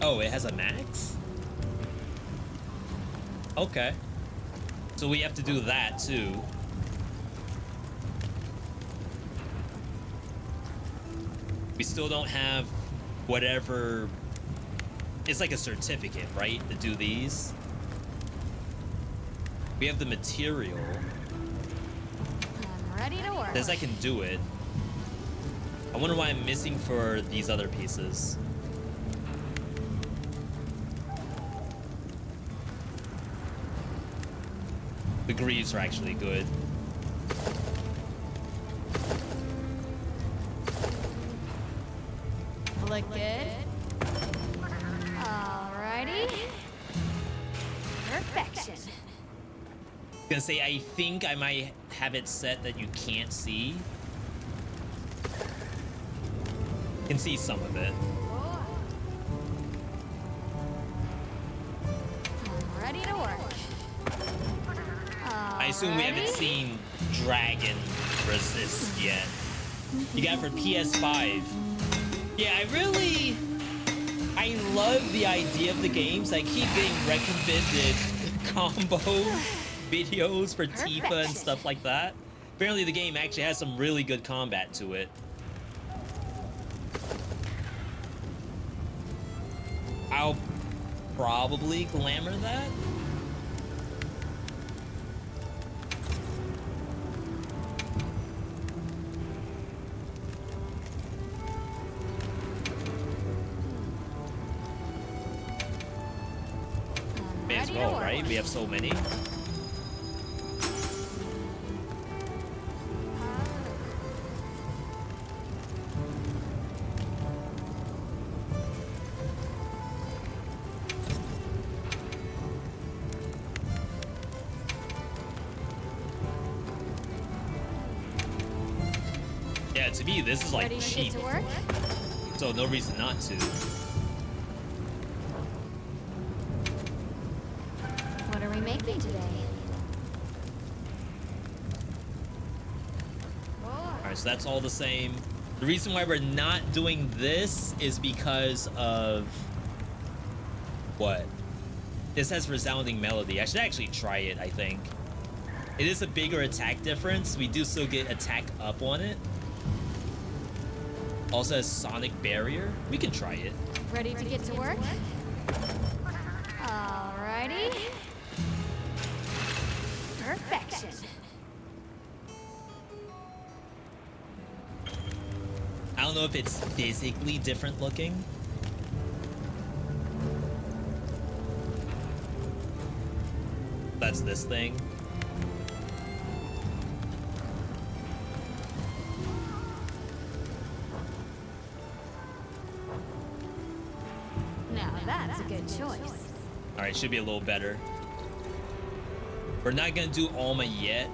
Oh, it has a max? Okay. So we have to do that too. We still don't have whatever. It's like a certificate, right? To do these. We have the material. I'm ready to work. Says I can do it. I wonder why I'm missing for these other pieces. The greaves are actually good. Look good. Alrighty. Perfection. Gonna say, I think I might have it set that you can't see. Can see some of it. I'm ready to work. I assume we haven't seen Dragon Resist yet. You got it for PS5. Yeah, I love the idea of the games. I keep getting recommended combo videos for Tifa and stuff like that. Apparently the game actually has some really good combat to it. I'll probably glamour that. May as well, right? We have so many. Yeah, to me, this is like Ready to cheap. get to work? So no reason not to. What are we making today? Alright, so that's all the same. The reason why we're not doing this is because of what? This has resounding melody. I should actually try it, I think. It is a bigger attack difference. We do still get attack up on it. Also has sonic barrier. We can try it. Ready to get to work? Alrighty. Perfection. I don't know if it's physically different looking. That's this thing. Now that's a good choice. All right, should be a little better. We're not gonna do Alma yet.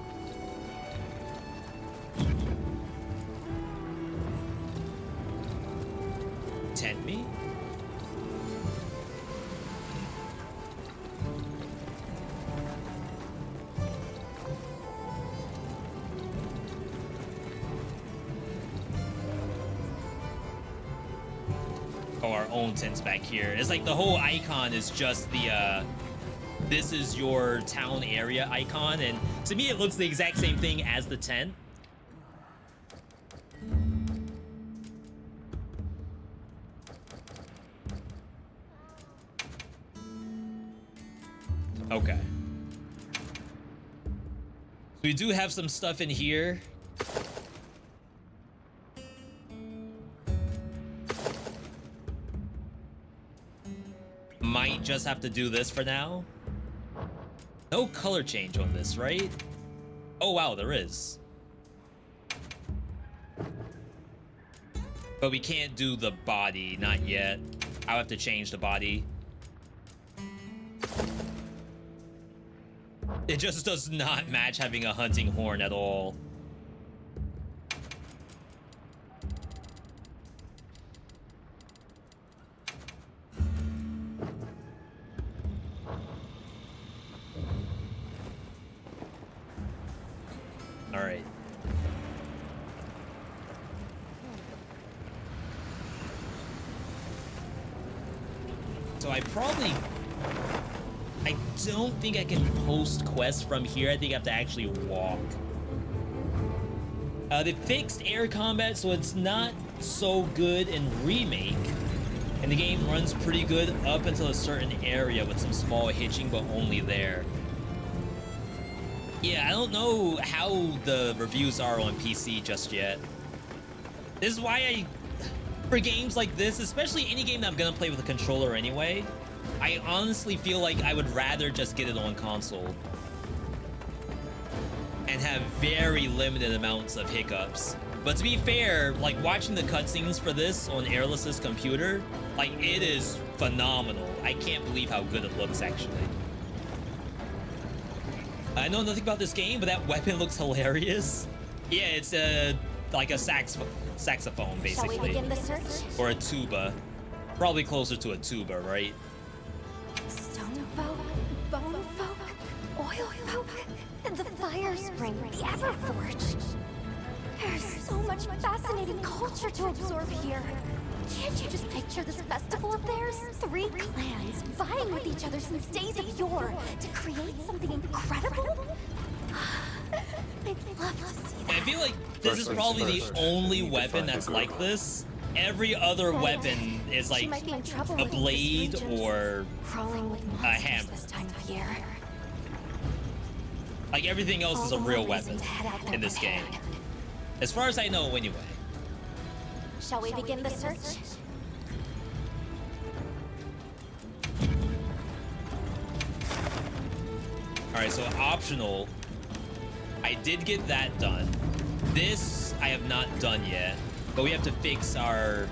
Tempt me? Oh, our own tent's back here. It's like the whole icon is just the this is your town area icon, and to me it looks the exact same thing as the tent. Okay. So we do have some stuff in here. Might just have to do this for now. No color change on this, right? Oh wow, there is. But we can't do the body, not yet. I'll have to change the body. It just does not match having a hunting horn at all. All right. So I don't think I can post quests from here. I think I have to actually walk. They fixed air combat, so it's not so good in Remake. And the game runs pretty good up until a certain area with some small hitching, but only there. Yeah, I don't know how the reviews are on PC just yet. This is why for games like this, especially any game that I'm gonna play with a controller anyway, I honestly feel like I would rather just get it on console and have very limited amounts of hiccups. But to be fair, like watching the cutscenes for this on Airless's computer, like it is phenomenal. I can't believe how good it looks actually. I know nothing about this game, but that weapon looks hilarious. Yeah, it's like a saxophone basically. Shall we begin the search? Or a tuba. Probably closer to a tuba, right? Stone folk, bone folk, oil folk, and the fire spring, the Everforge. There's so much fascinating culture to absorb here. Can't you just picture this festival of theirs? 3 clans vying with each other since days of yore to create something incredible? I'd love to see that. I feel like this is probably the only weapon that's like this. Every other weapon is like a blade or a hammer. This time of year. Like everything else is a real weapon in this game. As far as I know anyway. Shall we begin the search? Alright, so optional. I did get that done. This I have not done yet, but we have to fix our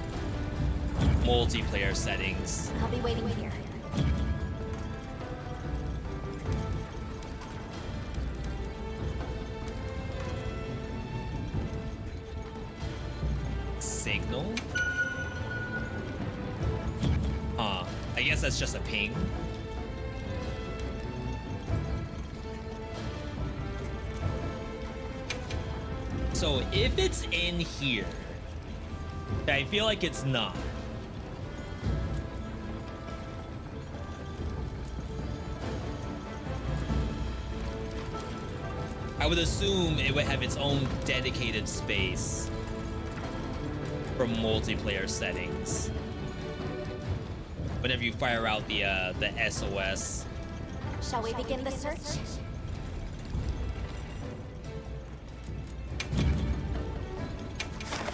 multiplayer settings. I'll be waiting here. Signal? Huh. I guess that's just a ping. So if it's in here, I feel like it's not. I would assume it would have its own dedicated space for multiplayer settings. Whenever you fire out the SOS. Shall we begin the search?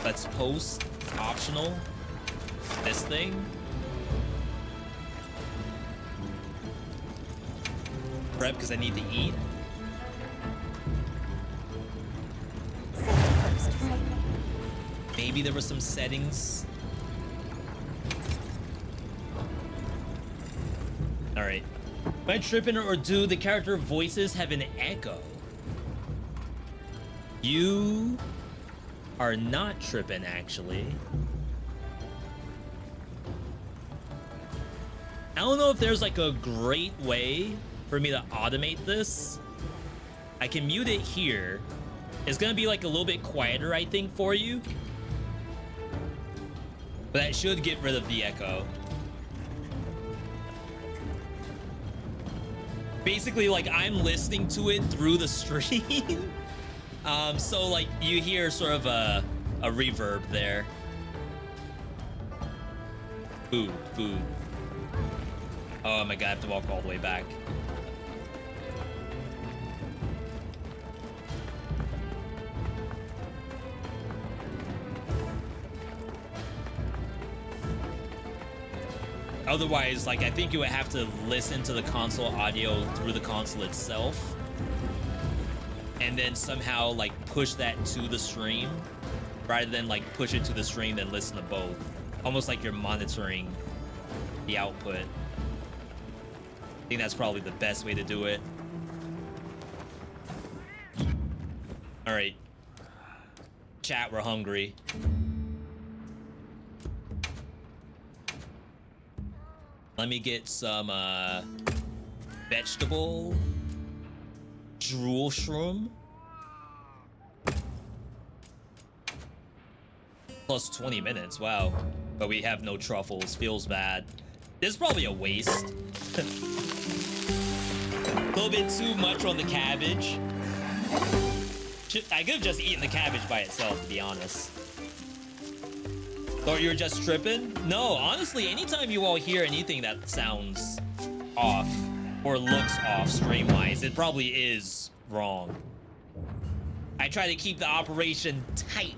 Let's post optional this thing. Prep because I need to eat. Maybe there were some settings. All right. Am I tripping or do the character voices have an echo? You are not tripping, actually. I don't know if there's like a great way for me to automate this. I can mute it here. It's gonna be like a little bit quieter, I think, for you. But that should get rid of the echo. Basically, like, I'm listening to it through the stream. So, like, you hear sort of a reverb there. Food. Oh my god, I have to walk all the way back. Otherwise, like, I think you would have to listen to the console audio through the console itself. and then somehow like push that to the stream rather than like push it to the stream then listen to both. Almost like you're monitoring the output. I think that's probably the best way to do it. All right. Chat, we're hungry. Let me get some vegetable drool shroom. Plus 20 minutes, wow. But we have no truffles, feels bad. This is probably a waste. A little bit too much on the cabbage. I could have just eaten the cabbage by itself, to be honest. Thought you were just tripping? No, honestly, anytime you all hear anything that sounds off or looks off stream-wise, it probably is wrong. I try to keep the operation tight.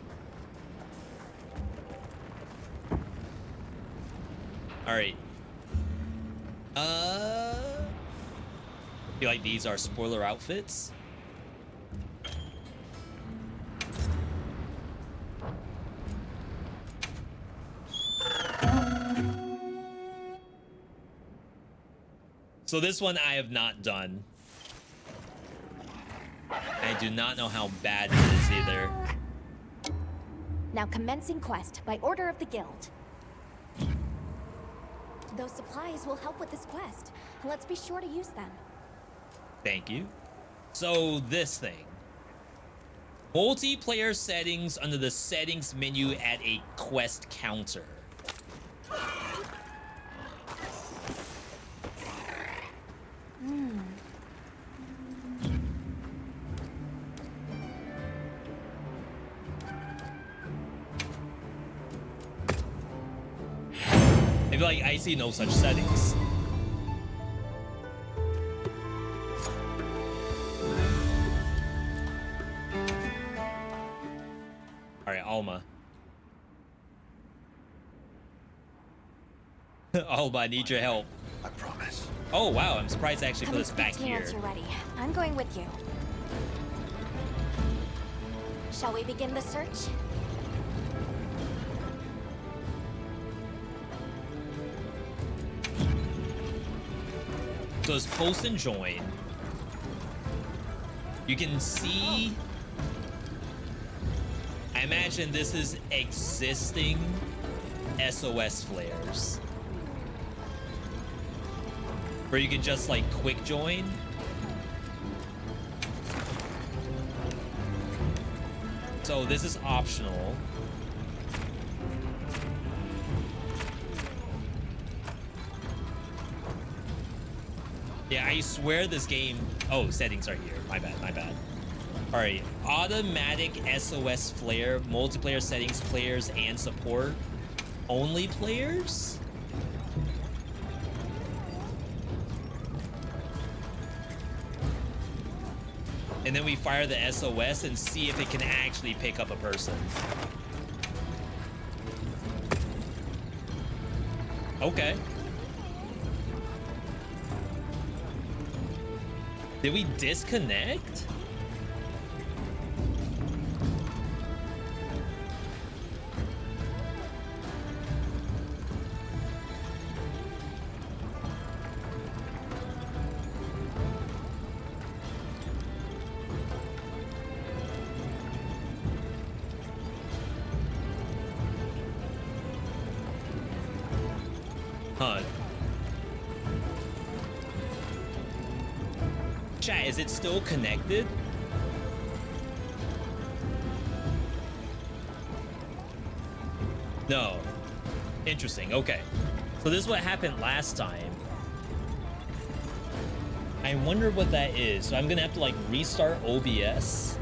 All right. Feel like these are spoiler outfits. So this one I have not done. I do not know how bad it is either. Now commencing quest by order of the guild. Those supplies will help with this quest. Let's be sure to use them. Thank you. So this thing. Multiplayer settings under the settings menu at a quest counter. I feel like I see no such settings. All right, Alma. Alma, I need your help. I promise. Oh wow, I'm surprised I actually put this back Speak to me here. once you're ready. I'm going with you. Shall we begin the search? So it's post and join. You can see. I imagine this is existing SOS flares. Where you can just like quick join. So this is optional. Yeah, I swear this game... Oh, settings are here. My bad, my bad. All right, automatic SOS flare, multiplayer settings, players and support. Only players? And then we fire the SOS and see if it can actually pick up a person. Okay. Did we disconnect? Huh. Chat, is it still connected? No. Interesting, okay. So this is what happened last time. I wonder what that is. So I'm gonna have to like restart OBS.